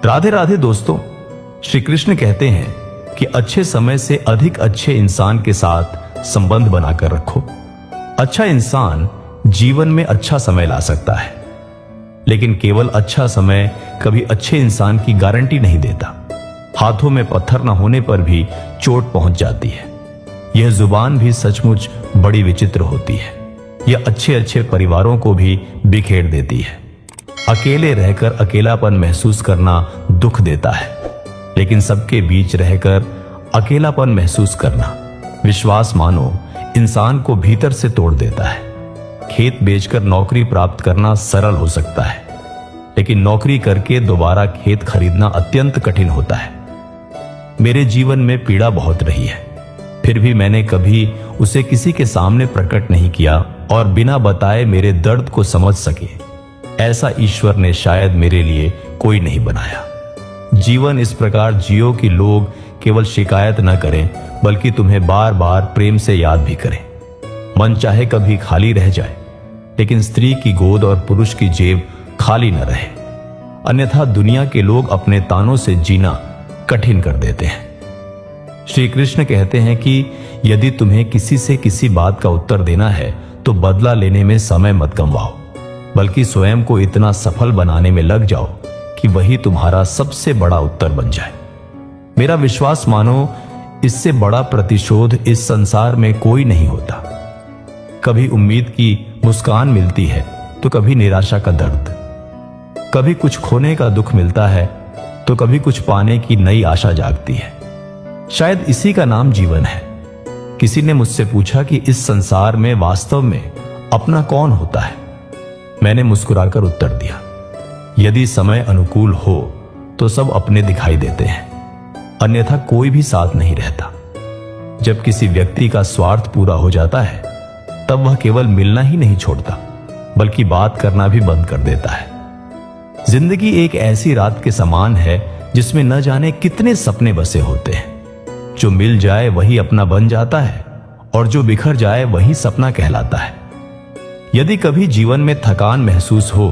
राधे राधे दोस्तों। श्री कृष्ण कहते हैं कि अच्छे समय से अधिक अच्छे इंसान के साथ संबंध बनाकर रखो। अच्छा इंसान जीवन में अच्छा समय ला सकता है, लेकिन केवल अच्छा समय कभी अच्छे इंसान की गारंटी नहीं देता। हाथों में पत्थर न होने पर भी चोट पहुंच जाती है। यह जुबान भी सचमुच बड़ी विचित्र होती है। यह अच्छे अच्छे परिवारों को भी बिखेर देती है। अकेले रहकर अकेलापन महसूस करना दुख देता है, लेकिन सबके बीच रहकर अकेलापन महसूस करना, विश्वास मानो, इंसान को भीतर से तोड़ देता है। खेत बेचकर नौकरी प्राप्त करना सरल हो सकता है, लेकिन नौकरी करके दोबारा खेत खरीदना अत्यंत कठिन होता है। मेरे जीवन में पीड़ा बहुत रही है, फिर भी मैंने कभी उसे किसी के सामने प्रकट नहीं किया और बिना बताए मेरे दर्द को समझ सके ऐसा ईश्वर ने शायद मेरे लिए कोई नहीं बनाया। जीवन इस प्रकार जियो कि लोग केवल शिकायत न करें, बल्कि तुम्हें बार बार प्रेम से याद भी करें। मन चाहे कभी खाली रह जाए, लेकिन स्त्री की गोद और पुरुष की जेब खाली न रहे, अन्यथा दुनिया के लोग अपने तानों से जीना कठिन कर देते हैं। श्री कृष्ण कहते हैं कि यदि तुम्हें किसी से किसी बात का उत्तर देना है तो बदला लेने में समय मत गंवाओ, बल्कि स्वयं को इतना सफल बनाने में लग जाओ कि वही तुम्हारा सबसे बड़ा उत्तर बन जाए। मेरा विश्वास मानो, इससे बड़ा प्रतिशोध इस संसार में कोई नहीं होता। कभी उम्मीद की मुस्कान मिलती है तो कभी निराशा का दर्द, कभी कुछ खोने का दुख मिलता है तो कभी कुछ पाने की नई आशा जागती है। शायद इसी का नाम जीवन है। किसी ने मुझसे पूछा कि इस संसार में वास्तव में अपना कौन होता है। मैंने मुस्कुराकर उत्तर दिया, यदि समय अनुकूल हो तो सब अपने दिखाई देते हैं, अन्यथा कोई भी साथ नहीं रहता। जब किसी व्यक्ति का स्वार्थ पूरा हो जाता है तब वह केवल मिलना ही नहीं छोड़ता, बल्कि बात करना भी बंद कर देता है। जिंदगी एक ऐसी रात के समान है जिसमें न जाने कितने सपने बसे होते हैं। जो मिल जाए वही अपना बन जाता है और जो बिखर जाए वही सपना कहलाता है। यदि कभी जीवन में थकान महसूस हो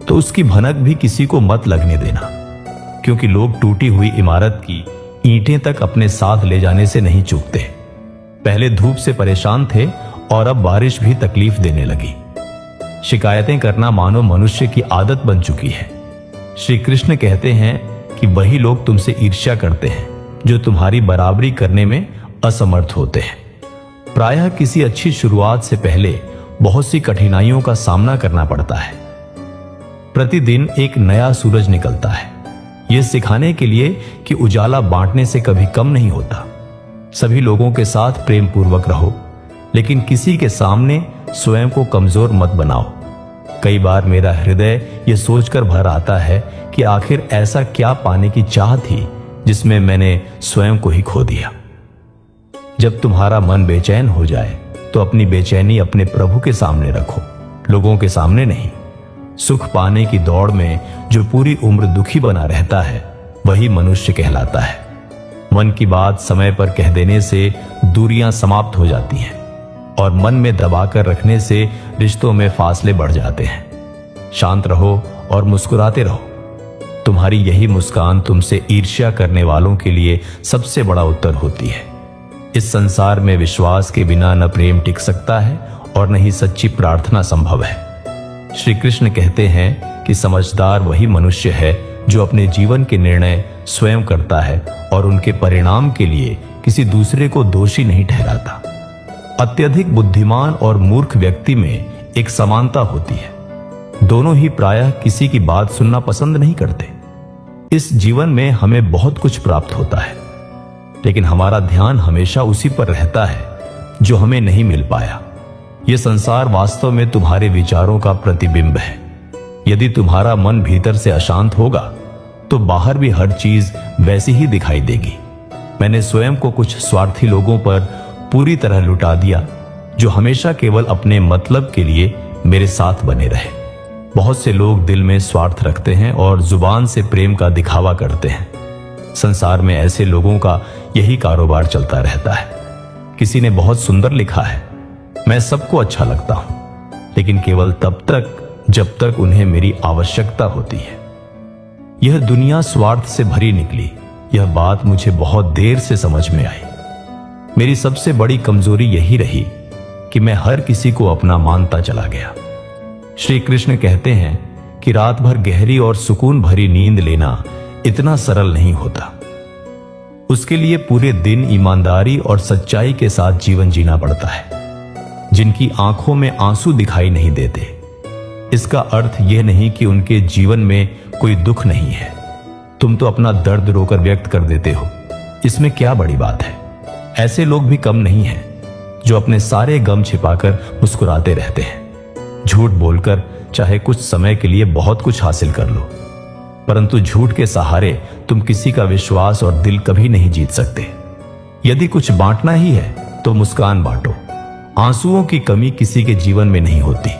तो उसकी भनक भी किसी को मत लगने देना, क्योंकि लोग टूटी हुई इमारत की ईंटें तक अपने साथ ले जाने से नहीं चूकते। पहले धूप से परेशान थे और अब बारिश भी तकलीफ देने लगी। शिकायतें करना मानो मनुष्य की आदत बन चुकी है। श्री कृष्ण कहते हैं कि वही लोग तुमसे ईर्ष्या करते हैं जो तुम्हारी बराबरी करने में असमर्थ होते हैं। प्रायः किसी अच्छी शुरुआत से पहले बहुत सी कठिनाइयों का सामना करना पड़ता है। प्रतिदिन एक नया सूरज निकलता है, यह सिखाने के लिए कि उजाला बांटने से कभी कम नहीं होता। सभी लोगों के साथ प्रेम पूर्वक रहो, लेकिन किसी के सामने स्वयं को कमजोर मत बनाओ। कई बार मेरा हृदय यह सोचकर भर आता है कि आखिर ऐसा क्या पाने की चाह थी जिसमें मैंने स्वयं को ही खो दिया। जब तुम्हारा मन बेचैन हो जाए तो अपनी बेचैनी अपने प्रभु के सामने रखो, लोगों के सामने नहीं। सुख पाने की दौड़ में जो पूरी उम्र दुखी बना रहता है वही मनुष्य कहलाता है। मन की बात समय पर कह देने से दूरियां समाप्त हो जाती हैं और मन में दबाकर रखने से रिश्तों में फासले बढ़ जाते हैं। शांत रहो और मुस्कुराते रहो। तुम्हारी यही मुस्कान तुमसे ईर्ष्या करने वालों के लिए सबसे बड़ा उत्तर होती है। इस संसार में विश्वास के बिना न प्रेम टिक सकता है और न ही सच्ची प्रार्थना संभव है। श्री कृष्ण कहते हैं कि समझदार वही मनुष्य है जो अपने जीवन के निर्णय स्वयं करता है और उनके परिणाम के लिए किसी दूसरे को दोषी नहीं ठहराता। अत्यधिक बुद्धिमान और मूर्ख व्यक्ति में एक समानता होती है, दोनों ही प्रायः किसी की बात सुनना पसंद नहीं करते। इस जीवन में हमें बहुत कुछ प्राप्त होता है, लेकिन हमारा ध्यान हमेशा उसी पर रहता है जो हमें नहीं मिल पाया। यह संसार वास्तव में तुम्हारे विचारों का प्रतिबिंब है। यदि तुम्हारा मन भीतर से अशांत होगा तो बाहर भी हर चीज वैसी ही दिखाई देगी। मैंने स्वयं को कुछ स्वार्थी लोगों पर पूरी तरह लुटा दिया जो हमेशा केवल अपने मतलब के लिए मेरे साथ बने रहे। बहुत से लोग दिल में स्वार्थ रखते हैं और जुबान से प्रेम का दिखावा करते हैं। संसार में ऐसे लोगों का यही कारोबार चलता रहता है। किसी ने बहुत सुंदर लिखा है, मैं सबको अच्छा लगता हूं, लेकिन केवल तब तक जब तक उन्हें मेरी आवश्यकता होती है। यह दुनिया स्वार्थ से भरी निकली, यह बात मुझे बहुत देर से समझ में आई। मेरी सबसे बड़ी कमजोरी यही रही कि मैं हर किसी को अपना मानता चला गया। श्री कृष्ण कहते हैं कि रात भर गहरी और सुकून भरी नींद लेना इतना सरल नहीं होता। उसके लिए पूरे दिन ईमानदारी और सच्चाई के साथ जीवन जीना पड़ता है। जिनकी आंखों में आंसू दिखाई नहीं देते, इसका अर्थ यह नहीं कि उनके जीवन में कोई दुख नहीं है। तुम तो अपना दर्द रोकर व्यक्त कर देते हो, इसमें क्या बड़ी बात है। ऐसे लोग भी कम नहीं हैं जो अपने सारे गम छिपाकर मुस्कुराते रहते हैं। झूठ बोलकर चाहे कुछ समय के लिए बहुत कुछ हासिल कर लो, परंतु झूठ के सहारे तुम किसी का विश्वास और दिल कभी नहीं जीत सकते। यदि कुछ बांटना ही है तो मुस्कान बांटो। आंसुओं की कमी किसी के जीवन में नहीं होती।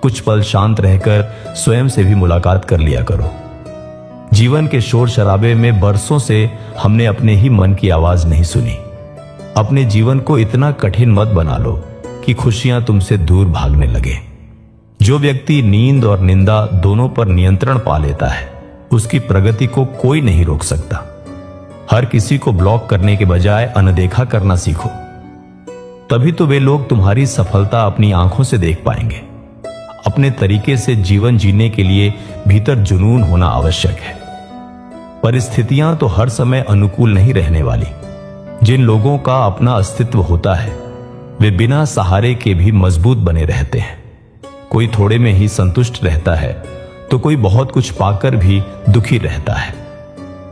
कुछ पल शांत रहकर स्वयं से भी मुलाकात कर लिया करो। जीवन के शोर शराबे में बरसों से हमने अपने ही मन की आवाज नहीं सुनी। अपने जीवन को इतना कठिन मत बना लो कि खुशियां तुमसे दूर भागने लगे। जो व्यक्ति नींद और निंदा दोनों पर नियंत्रण पा लेता है, उसकी प्रगति को कोई नहीं रोक सकता। हर किसी को ब्लॉक करने के बजाय अनदेखा करना सीखो, तभी तो वे लोग तुम्हारी सफलता अपनी आंखों से देख पाएंगे। अपने तरीके से जीवन जीने के लिए भीतर जुनून होना आवश्यक है। परिस्थितियां तो हर समय अनुकूल नहीं रहने वाली। जिन लोगों का अपना अस्तित्व होता है, वे बिना सहारे के भी मजबूत बने रहते हैं। कोई थोड़े में ही संतुष्ट रहता है तो कोई बहुत कुछ पाकर भी दुखी रहता है।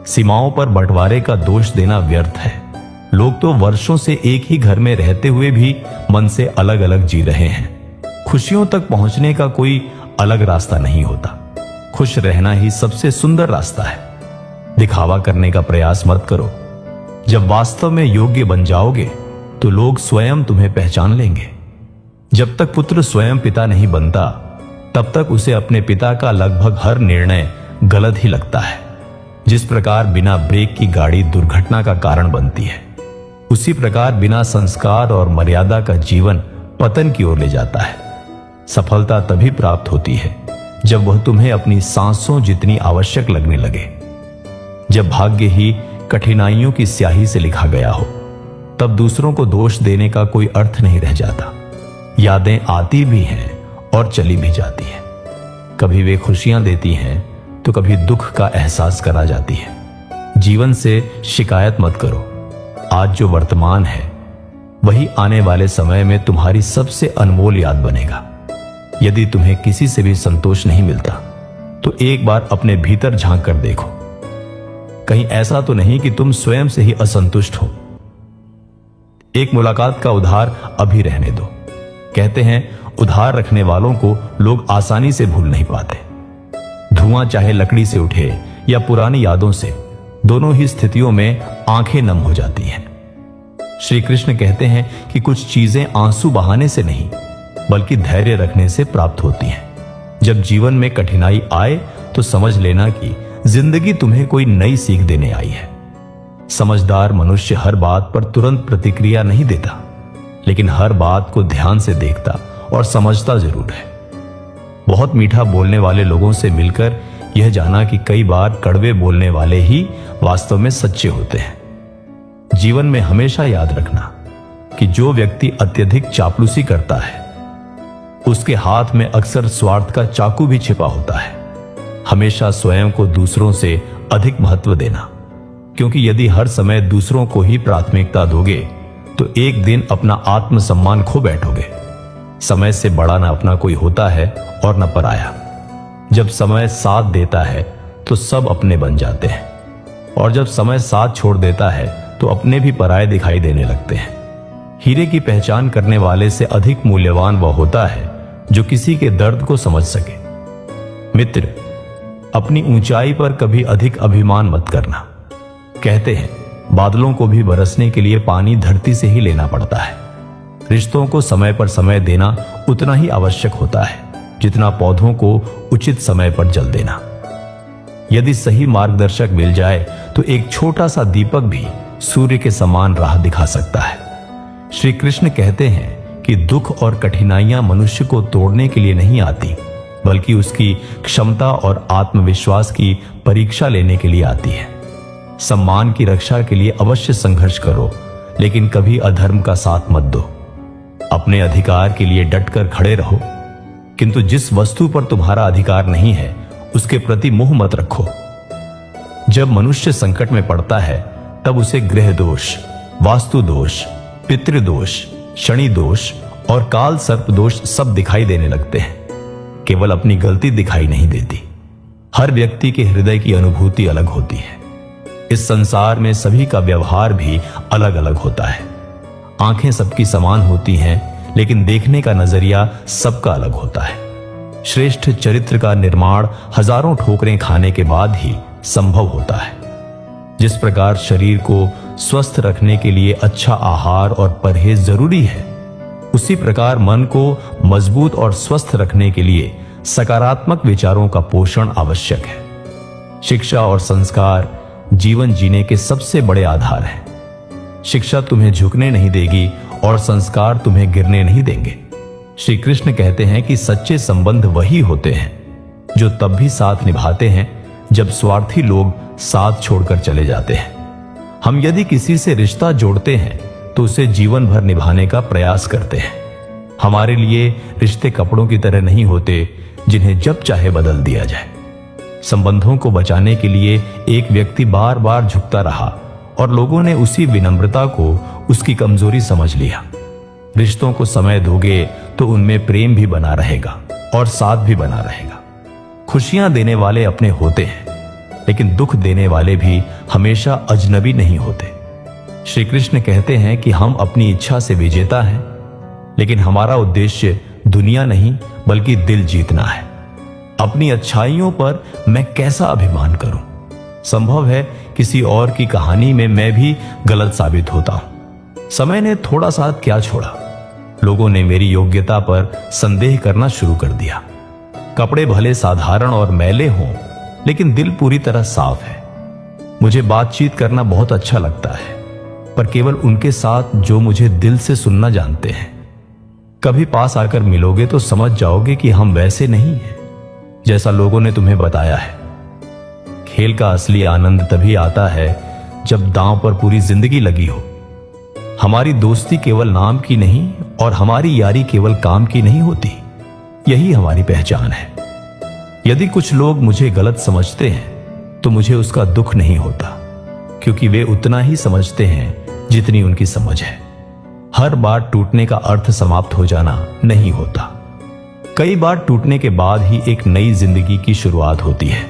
सीमाओं पर बंटवारे का दोष देना व्यर्थ है। लोग तो वर्षों से एक ही घर में रहते हुए भी मन से अलग अलग जी रहे हैं। खुशियों तक पहुंचने का कोई अलग रास्ता नहीं होता। खुश रहना ही सबसे सुंदर रास्ता है। दिखावा करने का प्रयास मत करो। जब वास्तव में योग्य बन जाओगे तो लोग स्वयं तुम्हें पहचान लेंगे। जब तक पुत्र स्वयं पिता नहीं बनता, तब तक उसे अपने पिता का लगभग हर निर्णय गलत ही लगता है। जिस प्रकार बिना ब्रेक की गाड़ी दुर्घटना का कारण बनती है, उसी प्रकार बिना संस्कार और मर्यादा का जीवन पतन की ओर ले जाता है। सफलता तभी प्राप्त होती है जब वह तुम्हें अपनी सांसों जितनी आवश्यक लगने लगे। जब भाग्य ही कठिनाइयों की स्याही से लिखा गया हो, तब दूसरों को दोष देने का कोई अर्थ नहीं रह जाता। यादें आती भी हैं और चली भी जाती हैं। कभी वे खुशियां देती हैं तो कभी दुख का एहसास करा जाती है। जीवन से शिकायत मत करो। आज जो वर्तमान है, वही आने वाले समय में तुम्हारी सबसे अनमोल याद बनेगा। यदि तुम्हें किसी से भी संतोष नहीं मिलता, तो एक बार अपने भीतर झांक कर देखो। कहीं ऐसा तो नहीं कि तुम स्वयं से ही असंतुष्ट हो। एक मुलाकात का उधार अभी रहने दो। कहते हैं, उधार रखने वालों को लोग आसानी से भूल नहीं पाते। धुआं चाहे लकड़ी से उठे या पुरानी यादों से, दोनों ही स्थितियों में आंखें नम हो जाती हैं। श्री कृष्ण कहते हैं कि कुछ चीजें आंसू बहाने से नहीं, बल्कि धैर्य रखने से प्राप्त होती हैं। जब जीवन में कठिनाई आए तो समझ लेना कि जिंदगी तुम्हें कोई नई सीख देने आई है। समझदार मनुष्य हर बात पर तुरंत प्रतिक्रिया नहीं देता, लेकिन हर बात को ध्यान से देखता और समझता जरूर है। बहुत मीठा बोलने वाले लोगों से मिलकर यह जाना कि कई बार कड़वे बोलने वाले ही वास्तव में सच्चे होते हैं। जीवन में हमेशा याद रखना कि जो व्यक्ति अत्यधिक चापलूसी करता है, उसके हाथ में अक्सर स्वार्थ का चाकू भी छिपा होता है। हमेशा स्वयं को दूसरों से अधिक महत्व देना, क्योंकि यदि हर समय दूसरों को ही प्राथमिकता दोगे तो एक दिन अपना आत्मसम्मान खो बैठोगे। समय से बड़ा ना अपना कोई होता है और न पराया। जब समय साथ देता है तो सब अपने बन जाते हैं, और जब समय साथ छोड़ देता है तो अपने भी पराये दिखाई देने लगते हैं। हीरे की पहचान करने वाले से अधिक मूल्यवान वह होता है जो किसी के दर्द को समझ सके। मित्र, अपनी ऊंचाई पर कभी अधिक अभिमान मत करना। कहते हैं, बादलों को भी बरसने के लिए पानी धरती से ही लेना पड़ता है। रिश्तों को समय पर समय देना उतना ही आवश्यक होता है जितना पौधों को उचित समय पर जल देना। यदि सही मार्गदर्शक मिल जाए तो एक छोटा सा दीपक भी सूर्य के समान राह दिखा सकता है। श्री कृष्ण कहते हैं कि दुख और कठिनाइयां मनुष्य को तोड़ने के लिए नहीं आती, बल्कि उसकी क्षमता और आत्मविश्वास की परीक्षा लेने के लिए आती है। सम्मान की रक्षा के लिए अवश्य संघर्ष करो, लेकिन कभी अधर्म का साथ मत दो। अपने अधिकार के लिए डटकर खड़े रहो, किंतु जिस वस्तु पर तुम्हारा अधिकार नहीं है उसके प्रति मोह मत रखो। जब मनुष्य संकट में पड़ता है तब उसे ग्रह दोष, वास्तु दोष, पितृदोष, शनि दोष और काल सर्प दोष सब दिखाई देने लगते हैं। केवल अपनी गलती दिखाई नहीं देती। हर व्यक्ति के हृदय की अनुभूति अलग होती है। इस संसार में सभी का व्यवहार भी अलग अलग होता है। आंखें सबकी समान होती हैं, लेकिन देखने का नजरिया सबका अलग होता है। श्रेष्ठ चरित्र का निर्माण हजारों ठोकरें खाने के बाद ही संभव होता है। जिस प्रकार शरीर को स्वस्थ रखने के लिए अच्छा आहार और परहेज जरूरी है, उसी प्रकार मन को मजबूत और स्वस्थ रखने के लिए सकारात्मक विचारों का पोषण आवश्यक है। शिक्षा और संस्कार जीवन जीने के सबसे बड़े आधार हैं। शिक्षा तुम्हें झुकने नहीं देगी और संस्कार तुम्हें गिरने नहीं देंगे। श्री कृष्ण कहते हैं कि सच्चे संबंध वही होते हैं जो तब भी साथ निभाते हैं जब स्वार्थी लोग साथ छोड़कर चले जाते हैं। हम यदि किसी से रिश्ता जोड़ते हैं तो उसे जीवन भर निभाने का प्रयास करते हैं। हमारे लिए रिश्ते कपड़ों की तरह नहीं होते जिन्हें जब चाहे बदल दिया जाए। संबंधों को बचाने के लिए एक व्यक्ति बार बार झुकता रहा और लोगों ने उसी विनम्रता को उसकी कमजोरी समझ लिया। रिश्तों को समय दोगे तो उनमें प्रेम भी बना रहेगा और साथ भी बना रहेगा। खुशियां देने वाले अपने होते हैं, लेकिन दुख देने वाले भी हमेशा अजनबी नहीं होते। श्री कृष्ण कहते हैं कि हम अपनी इच्छा से विजेता हैं, लेकिन हमारा उद्देश्य दुनिया नहीं बल्कि दिल जीतना है। अपनी अच्छाइयों पर मैं कैसा अभिमान करूं? संभव है किसी और की कहानी में मैं भी गलत साबित होता हूं। समय ने थोड़ा सा क्या छोड़ा, लोगों ने मेरी योग्यता पर संदेह करना शुरू कर दिया। कपड़े भले साधारण और मैले हों, लेकिन दिल पूरी तरह साफ है। मुझे बातचीत करना बहुत अच्छा लगता है, पर केवल उनके साथ जो मुझे दिल से सुनना जानते हैं। कभी पास आकर मिलोगे तो समझ जाओगे कि हम वैसे नहीं हैं जैसा लोगों ने तुम्हें बताया है। खेल का असली आनंद तभी आता है जब दांव पर पूरी जिंदगी लगी हो। हमारी दोस्ती केवल नाम की नहीं और हमारी यारी केवल काम की नहीं होती। यही हमारी पहचान है। यदि कुछ लोग मुझे गलत समझते हैं तो मुझे उसका दुख नहीं होता, क्योंकि वे उतना ही समझते हैं जितनी उनकी समझ है। हर बार टूटने का अर्थ समाप्त हो जाना नहीं होता। कई बार टूटने के बाद ही एक नई जिंदगी की शुरुआत होती है।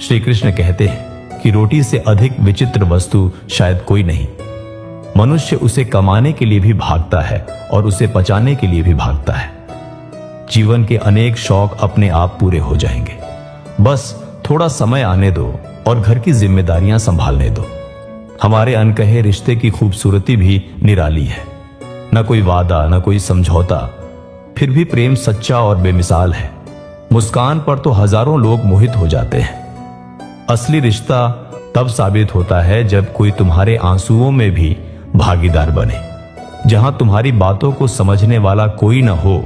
श्री कृष्ण कहते हैं कि रोटी से अधिक विचित्र वस्तु शायद कोई नहीं। मनुष्य उसे कमाने के लिए भी भागता है और उसे पचाने के लिए भी भागता है। जीवन के अनेक शौक अपने आप पूरे हो जाएंगे। बस थोड़ा समय आने दो और घर की जिम्मेदारियां संभालने दो। हमारे अनकहे रिश्ते की खूबसूरती भी निराली है। न कोई वादा, न कोई समझौता, फिर भी प्रेम सच्चा और बेमिसाल है। मुस्कान पर तो हजारों लोग मोहित हो जाते हैं। असली रिश्ता तब साबित होता है जब कोई तुम्हारे आंसुओं में भी भागीदार बने। जहां तुम्हारी बातों को समझने वाला कोई न हो,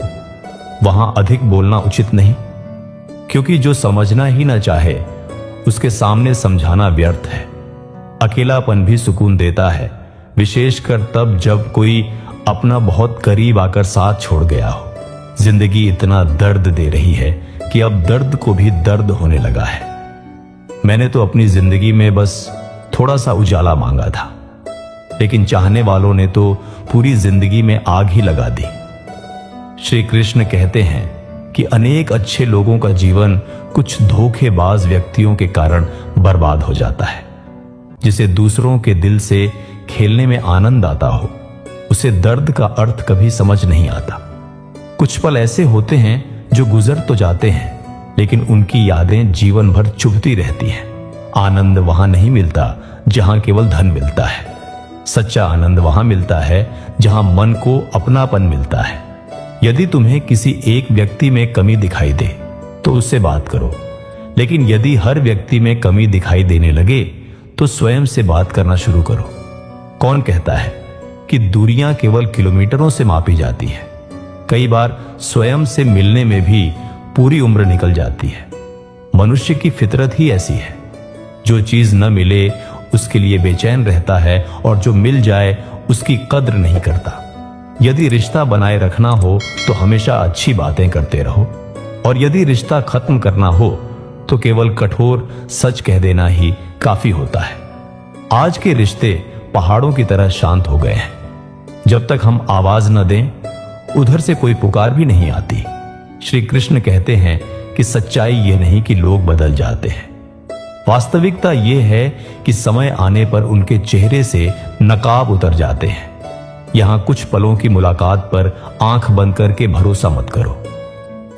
वहां अधिक बोलना उचित नहीं, क्योंकि जो समझना ही न चाहे उसके सामने समझाना व्यर्थ है। अकेलापन भी सुकून देता है, विशेषकर तब जब कोई अपना बहुत करीब आकर साथ छोड़ गया हो। जिंदगी इतना दर्द दे रही है कि अब दर्द को भी दर्द होने लगा है। मैंने तो अपनी जिंदगी में बस थोड़ा सा उजाला मांगा था, लेकिन चाहने वालों ने तो पूरी जिंदगी में आग ही लगा दी। श्री कृष्ण कहते हैं कि अनेक अच्छे लोगों का जीवन कुछ धोखेबाज व्यक्तियों के कारण बर्बाद हो जाता है। जिसे दूसरों के दिल से खेलने में आनंद आता हो, उसे दर्द का अर्थ कभी समझ नहीं आता। कुछ पल ऐसे होते हैं जो गुजर तो जाते हैं, लेकिन उनकी यादें जीवन भर चुभती रहती हैं। आनंद वहां नहीं मिलता जहां केवल धन मिलता है। सच्चा आनंद वहां मिलता है जहां मन को अपनापन मिलता है। यदि तुम्हें किसी एक व्यक्ति में कमी दिखाई दे तो उससे बात करो, लेकिन यदि हर व्यक्ति में कमी दिखाई देने लगे तो स्वयं से बात करना शुरू करो। कौन कहता है कि दूरियां केवल किलोमीटरों से मापी जाती है? कई बार स्वयं से मिलने में भी पूरी उम्र निकल जाती है। मनुष्य की फितरत ही ऐसी है, जो चीज न मिले उसके लिए बेचैन रहता है और जो मिल जाए उसकी कद्र नहीं करता। यदि रिश्ता बनाए रखना हो तो हमेशा अच्छी बातें करते रहो, और यदि रिश्ता खत्म करना हो तो केवल कठोर सच कह देना ही काफी होता है। आज के रिश्ते पहाड़ों की तरह शांत हो गए हैं। जब तक हम आवाज न दें, उधर से कोई पुकार भी नहीं आती। श्री कृष्ण कहते हैं कि सच्चाई यह नहीं कि लोग बदल जाते हैं, वास्तविकता यह है कि समय आने पर उनके चेहरे से नकाब उतर जाते हैं। यहां कुछ पलों की मुलाकात पर आंख बंद करके भरोसा मत करो।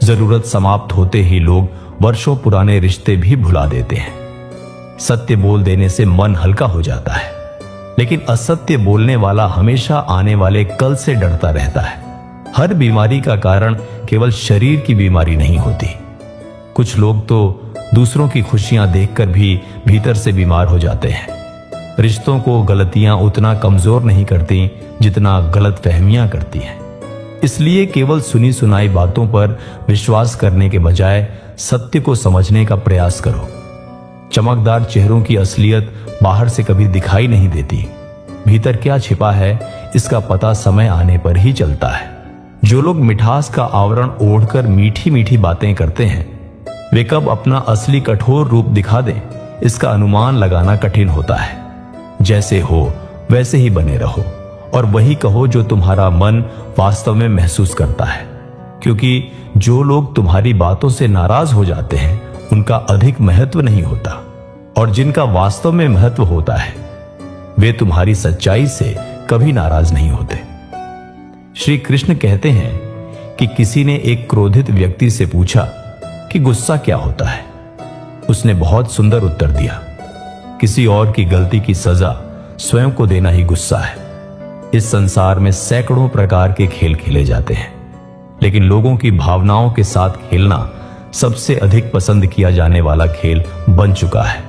जरूरत समाप्त होते ही लोग वर्षों पुराने रिश्ते भी भुला देते हैं। सत्य बोल देने से मन हल्का हो जाता है, लेकिन असत्य बोलने वाला हमेशा आने वाले कल से डरता रहता है। हर बीमारी का कारण केवल शरीर की बीमारी नहीं होती। कुछ लोग तो दूसरों की खुशियां देखकर भी भीतर से बीमार हो जाते हैं। रिश्तों को गलतियां उतना कमजोर नहीं करती जितना गलत फहमियां करती हैं। इसलिए केवल सुनी सुनाई बातों पर विश्वास करने के बजाय सत्य को समझने का प्रयास करो। चमकदार चेहरों की असलियत बाहर से कभी दिखाई नहीं देती। भीतर क्या छिपा है इसका पता समय आने पर ही चलता है। जो लोग मिठास का आवरण ओढ़कर मीठी मीठी बातें करते हैं, वे कब अपना असली कठोर रूप दिखा दें, इसका अनुमान लगाना कठिन होता है। जैसे हो वैसे ही बने रहो और वही कहो जो तुम्हारा मन वास्तव में महसूस करता है, क्योंकि जो लोग तुम्हारी बातों से नाराज हो जाते हैं उनका अधिक महत्व नहीं होता, और जिनका वास्तव में महत्व होता है वे तुम्हारी सच्चाई से कभी नाराज नहीं होते। श्री कृष्ण कहते हैं कि किसी ने एक क्रोधित व्यक्ति से पूछा कि गुस्सा क्या होता है। उसने बहुत सुंदर उत्तर दिया, किसी और की गलती की सजा स्वयं को देना ही गुस्सा है। इस संसार में सैकड़ों प्रकार के खेल खेले जाते हैं, लेकिन लोगों की भावनाओं के साथ खेलना सबसे अधिक पसंद किया जाने वाला खेल बन चुका है।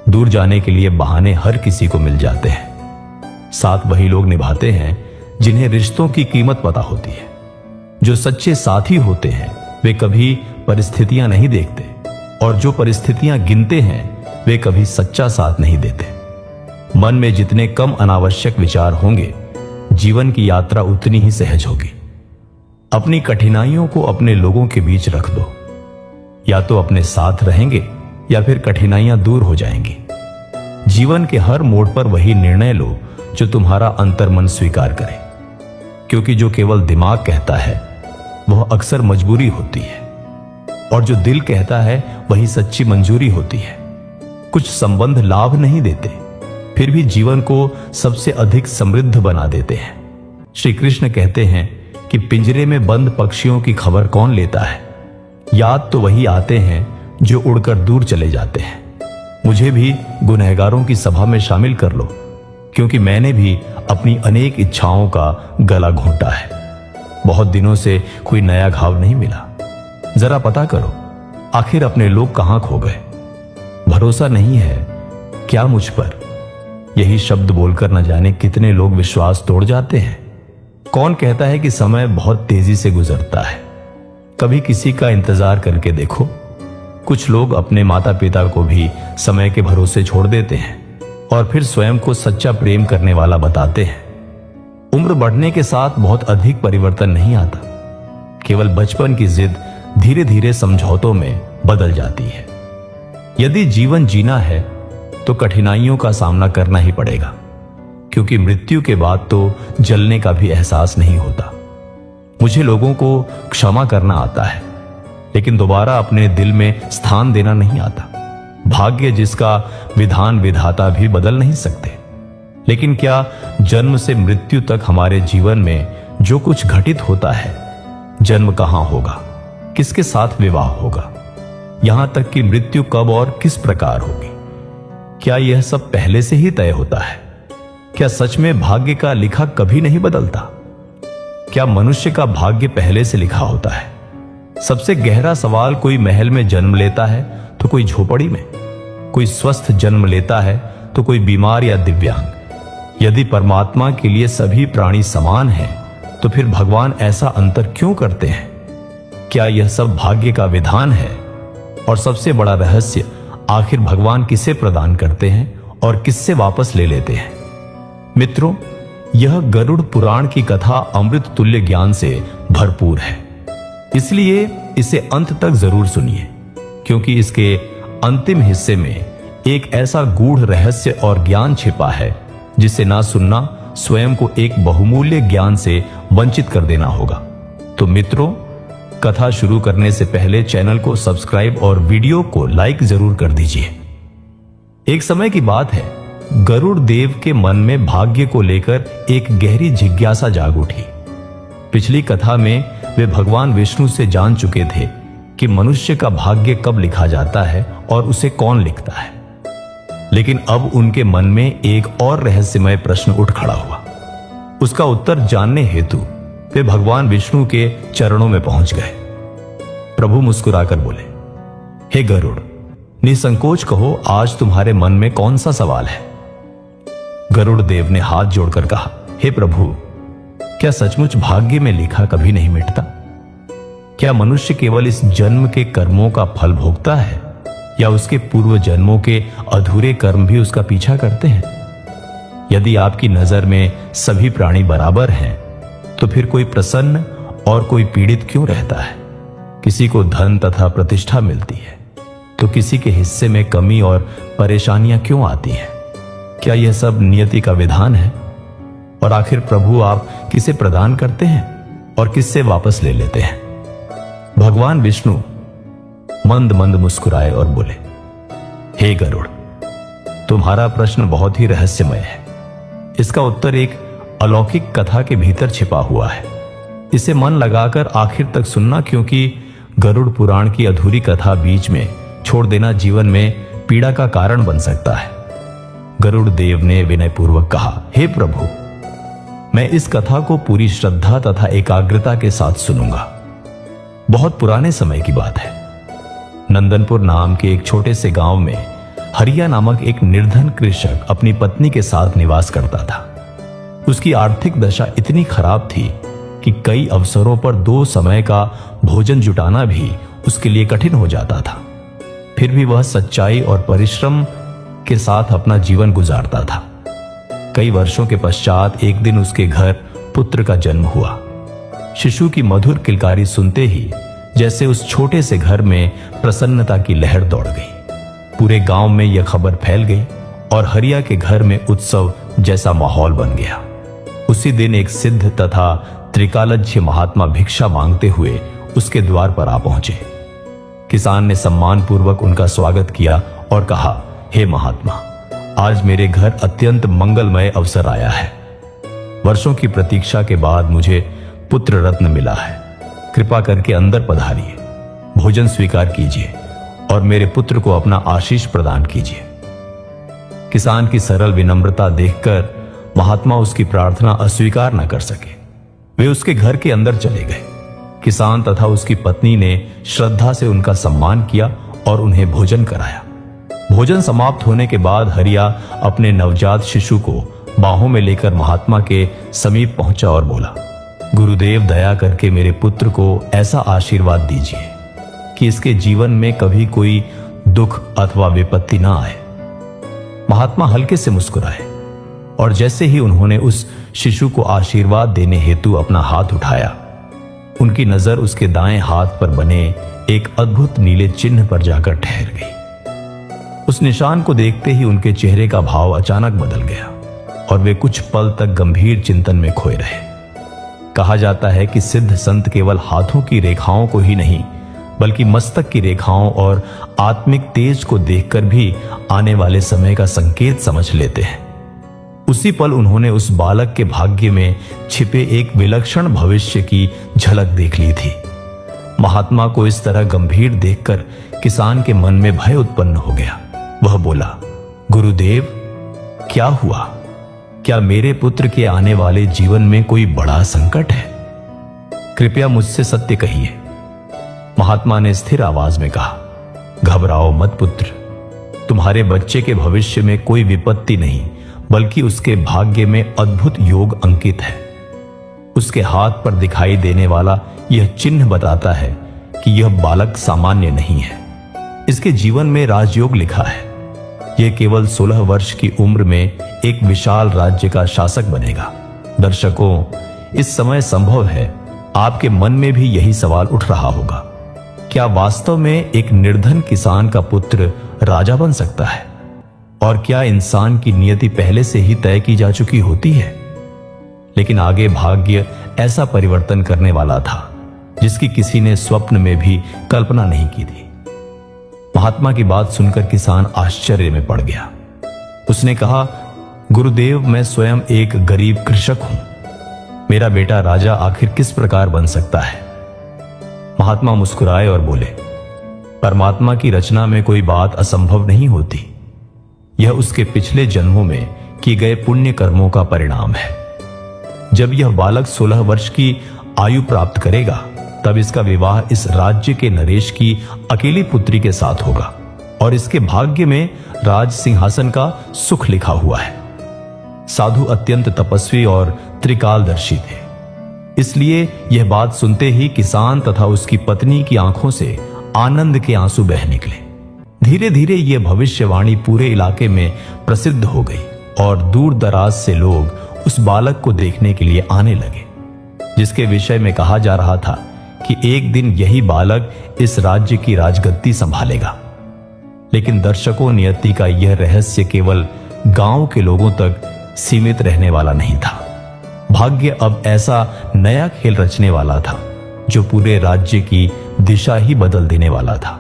दूर जाने के लिए बहाने हर किसी को मिल जाते हैं। साथ वही लोग निभाते हैं जिन्हें रिश्तों की कीमत पता होती है। जो सच्चे साथी होते हैं वे कभी परिस्थितियां नहीं देखते, और जो परिस्थितियां गिनते हैं वे कभी सच्चा साथ नहीं देते। मन में जितने कम अनावश्यक विचार होंगे, जीवन की यात्रा उतनी ही सहज होगी। अपनी कठिनाइयों को अपने लोगों के बीच रख दो। या तो अपने साथ रहेंगे या फिर कठिनाइयां दूर हो जाएंगी। जीवन के हर मोड़ पर वही निर्णय लो जो तुम्हारा अंतर्मन स्वीकार करे, क्योंकि जो केवल दिमाग कहता है वह अक्सर मजबूरी होती है, और जो दिल कहता है वही सच्ची मंजूरी होती है। कुछ संबंध लाभ नहीं देते, फिर भी जीवन को सबसे अधिक समृद्ध बना देते हैं। श्री कृष्ण कहते हैं कि पिंजरे में बंद पक्षियों की खबर कौन लेता है। याद तो वही आते हैं जो उड़कर दूर चले जाते हैं। मुझे भी गुनहगारों की सभा में शामिल कर लो, क्योंकि मैंने भी अपनी अनेक इच्छाओं का गला घोंटा है। बहुत दिनों से कोई नया घाव नहीं मिला। जरा पता करो, आखिर अपने लोग कहां खो गए। भरोसा नहीं है क्या मुझ पर? यही शब्द बोलकर न जाने कितने लोग विश्वास तोड़ जाते हैं। कौन कहता है कि समय बहुत तेजी से गुजरता है? कभी किसी का इंतजार करके देखो। कुछ लोग अपने माता पिता को भी समय के भरोसे छोड़ देते हैं और फिर स्वयं को सच्चा प्रेम करने वाला बताते हैं। उम्र बढ़ने के साथ बहुत अधिक परिवर्तन नहीं आता, केवल बचपन की जिद धीरे धीरे समझौतों में बदल जाती है। यदि जीवन जीना है तो कठिनाइयों का सामना करना ही पड़ेगा, क्योंकि मृत्यु के बाद तो जलने का भी एहसास नहीं होता। मुझे लोगों को क्षमा करना आता है, लेकिन दोबारा अपने दिल में स्थान देना नहीं आता। भाग्य जिसका विधान विधाता भी बदल नहीं सकते, लेकिन क्या जन्म से मृत्यु तक हमारे जीवन में जो कुछ घटित होता है, जन्म कहां होगा, किसके साथ विवाह होगा, यहां तक कि मृत्यु कब और किस प्रकार होगी, क्या यह सब पहले से ही तय होता है? क्या सच में भाग्य का लिखा कभी नहीं बदलता? क्या मनुष्य का भाग्य पहले से लिखा होता है? सबसे गहरा सवाल, कोई महल में जन्म लेता है तो कोई झोपड़ी में, कोई स्वस्थ जन्म लेता है तो कोई बीमार या दिव्यांग। यदि परमात्मा के लिए सभी प्राणी समान हैं, तो फिर भगवान ऐसा अंतर क्यों करते हैं? क्या यह सब भाग्य का विधान है? और सबसे बड़ा रहस्य, आखिर भगवान किसे प्रदान करते हैं और किससे वापस ले लेते हैं? मित्रों, यह गरुड़ पुराण की कथा अमृत तुल्य ज्ञान से भरपूर है, इसलिए इसे अंत तक जरूर सुनिए, क्योंकि इसके अंतिम हिस्से में एक ऐसा गूढ़ रहस्य और ज्ञान छिपा है जिसे ना सुनना स्वयं को एक बहुमूल्य ज्ञान से वंचित कर देना होगा। तो मित्रों, कथा शुरू करने से पहले चैनल को सब्सक्राइब और वीडियो को लाइक जरूर कर दीजिए। एक समय की बात है, गरुड़ देव के मन में भाग्य को लेकर एक गहरी जिज्ञासा जाग उठी। पिछली कथा में वे भगवान विष्णु से जान चुके थे कि मनुष्य का भाग्य कब लिखा जाता है और उसे कौन लिखता है, लेकिन अब उनके मन में एक और रहस्यमय प्रश्न उठ खड़ा हुआ। उसका उत्तर जानने हेतु वे भगवान विष्णु के चरणों में पहुंच गए। प्रभु मुस्कुराकर बोले, हे गरुड़, निसंकोच कहो, आज तुम्हारे मन में कौन सा सवाल है? गरुड़ देव ने हाथ जोड़कर कहा, हे प्रभु, क्या सचमुच भाग्य में लिखा कभी नहीं मिटता? क्या मनुष्य केवल इस जन्म के कर्मों का फल भोगता है, या उसके पूर्व जन्मों के अधूरे कर्म भी उसका पीछा करते हैं? यदि आपकी नजर में सभी प्राणी बराबर हैं, तो फिर कोई प्रसन्न और कोई पीड़ित क्यों रहता है? किसी को धन तथा प्रतिष्ठा मिलती है, तो किसी के हिस्से में कमी और परेशानियां क्यों आती हैं? क्या यह सब नियति का विधान है? और आखिर प्रभु आप किसे प्रदान करते हैं और किससे वापस ले लेते हैं? भगवान विष्णु मंद मंद मुस्कुराए और बोले, हे गरुड़, तुम्हारा प्रश्न बहुत ही रहस्यमय है। इसका उत्तर एक अलौकिक कथा के भीतर छिपा हुआ है। इसे मन लगाकर आखिर तक सुनना, क्योंकि गरुड़ पुराण की अधूरी कथा बीच में छोड़ देना जीवन में पीड़ा का कारण बन सकता है। गरुड़ देव ने विनयपूर्वक कहा, हे प्रभु, मैं इस कथा को पूरी श्रद्धा तथा एकाग्रता के साथ सुनूंगा। बहुत पुराने समय की बात है। नंदनपुर नाम के एक छोटे से गांव में हरिया नामक एक निर्धन कृषक अपनी पत्नी के साथ निवास करता था। उसकी आर्थिक दशा इतनी खराब थी कि कई अवसरों पर 2 समय का भोजन जुटाना भी उसके लिए कठिन हो जाता था। फिर भी वह सच्चाई और परिश्रम के साथ अपना जीवन गुजारता था। कई वर्षों के पश्चात एक दिन उसके घर पुत्र का जन्म हुआ। शिशु की मधुर किलकारी सुनते ही जैसे उस छोटे से घर में प्रसन्नता की लहर दौड़ गई। पूरे गांव में यह खबर फैल गई और हरिया के घर में उत्सव जैसा माहौल बन गया। उसी दिन एक सिद्ध तथा त्रिकालज्ञ महात्मा भिक्षा मांगते हुए उसके द्वार पर आ पहुंचे। किसान ने सम्मान पूर्वक उनका स्वागत किया और कहा, हे महात्मा, आज मेरे घर अत्यंत मंगलमय अवसर आया है। वर्षों की प्रतीक्षा के बाद मुझे पुत्र रत्न मिला है। कृपा करके अंदर पधारिए, भोजन स्वीकार कीजिए और मेरे पुत्र को अपना आशीष प्रदान कीजिए। किसान की सरल विनम्रता देखकर महात्मा उसकी प्रार्थना अस्वीकार न कर सके। वे उसके घर के अंदर चले गए। किसान तथा उसकी पत्नी ने श्रद्धा से उनका सम्मान किया और उन्हें भोजन कराया। भोजन समाप्त होने के बाद हरिया अपने नवजात शिशु को बाहों में लेकर महात्मा के समीप पहुंचा और बोला, गुरुदेव, दया करके मेरे पुत्र को ऐसा आशीर्वाद दीजिए कि इसके जीवन में कभी कोई दुख अथवा विपत्ति ना आए। महात्मा हल्के से मुस्कुराए और जैसे ही उन्होंने उस शिशु को आशीर्वाद देने हेतु अपना हाथ उठाया, उनकी नजर उसके दाएं हाथ पर बने एक अद्भुत नीले चिन्ह पर जाकर ठहर गई। उस निशान को देखते ही उनके चेहरे का भाव अचानक बदल गया और वे कुछ पल तक गंभीर चिंतन में खोए रहे। कहा जाता है कि सिद्ध संत केवल हाथों की रेखाओं को ही नहीं, बल्कि मस्तक की रेखाओं और आत्मिक तेज को देखकर भी आने वाले समय का संकेत समझ लेते हैं। उसी पल उन्होंने उस बालक के भाग्य में छिपे एक विलक्षण भविष्य की झलक देख ली थी। महात्मा को इस तरह गंभीर देखकर किसान के मन में भय उत्पन्न हो गया। वह बोला, गुरुदेव, क्या हुआ? क्या मेरे पुत्र के आने वाले जीवन में कोई बड़ा संकट है? कृपया मुझसे सत्य कहिए। महात्मा ने स्थिर आवाज में कहा, घबराओ मत पुत्र, तुम्हारे बच्चे के भविष्य में कोई विपत्ति नहीं, बल्कि उसके भाग्य में अद्भुत योग अंकित है। उसके हाथ पर दिखाई देने वाला यह चिन्ह बताता है कि यह बालक सामान्य नहीं है। इसके जीवन में राजयोग लिखा है। यह केवल 16 वर्ष की उम्र में एक विशाल राज्य का शासक बनेगा। दर्शकों, इस समय संभव है आपके मन में भी यही सवाल उठ रहा होगा, क्या वास्तव में एक निर्धन किसान का पुत्र राजा बन सकता है? और क्या इंसान की नियति पहले से ही तय की जा चुकी होती है? लेकिन आगे भाग्य ऐसा परिवर्तन करने वाला था जिसकी किसी ने स्वप्न में भी कल्पना नहीं की थी। महात्मा की बात सुनकर किसान आश्चर्य में पड़ गया। उसने कहा, गुरुदेव, मैं स्वयं एक गरीब कृषक हूं। मेरा बेटा राजा आखिर किस प्रकार बन सकता है? महात्मा मुस्कुराए और बोले, परमात्मा की रचना में कोई बात असंभव नहीं होती। यह उसके पिछले जन्मों में किए गए पुण्य कर्मों का परिणाम है। जब यह बालक 16 वर्ष की आयु प्राप्त करेगा, तब इसका विवाह इस राज्य के नरेश की अकेली पुत्री के साथ होगा और इसके भाग्य में राज सिंहासन का सुख लिखा हुआ है। साधु अत्यंत तपस्वी और त्रिकालदर्शी थे, इसलिए यह बात सुनते ही किसान तथा उसकी पत्नी की आंखों से आनंद के आंसू बह निकले। धीरे धीरे यह भविष्यवाणी पूरे इलाके में प्रसिद्ध हो गई और दूर दराज से लोग उस बालक को देखने के लिए आने लगे, जिसके विषय में कहा जा रहा था कि एक दिन यही बालक इस राज्य की राजगद्दी संभालेगा। लेकिन दर्शकों, नियति का यह रहस्य केवल गांव के लोगों तक सीमित रहने वाला नहीं था। भाग्य अब ऐसा नया खेल रचने वाला था जो पूरे राज्य की दिशा ही बदल देने वाला था।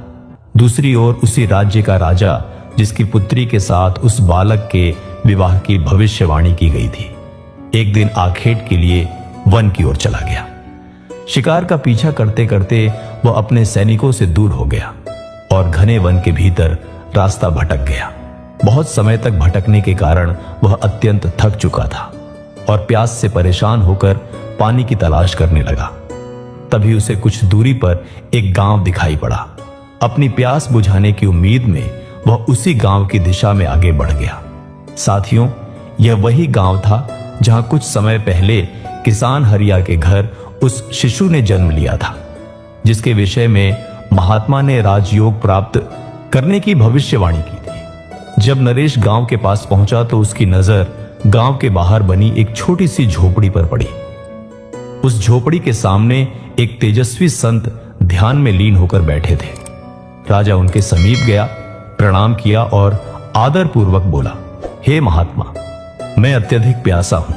दूसरी ओर उसी राज्य का राजा, जिसकी पुत्री के साथ उस बालक के विवाह की भविष्यवाणी की गई थी, एक दिन आखेट के लिए वन की ओर चला गया। शिकार का पीछा करते करते वह अपने सैनिकों से दूर हो गया और घने वन के भीतर रास्ता भटक गया। बहुत समय तक भटकने के कारण वह अत्यंत थक चुका था और प्यास से परेशान होकर पानी की तलाश करने लगा। तभी उसे कुछ दूरी पर एक गांव दिखाई पड़ा। अपनी प्यास बुझाने की उम्मीद में वह उसी गांव की दिशा में आगे बढ़ गया। साथियों, यह वही गांव था जहां कुछ समय पहले किसान हरिया के घर उस शिशु ने जन्म लिया था, जिसके विषय में महात्मा ने राजयोग प्राप्त करने की भविष्यवाणी की थी। जब नरेश गांव के पास पहुंचा तो उसकी नजर गांव के बाहर बनी एक छोटी सी झोपड़ी पर पड़ी। उस झोपड़ी के सामने एक तेजस्वी संत ध्यान में लीन होकर बैठे थे। राजा उनके समीप गया, प्रणाम किया और आदर पूर्वक बोला, हे महात्मा, मैं अत्यधिक प्यासा हूं।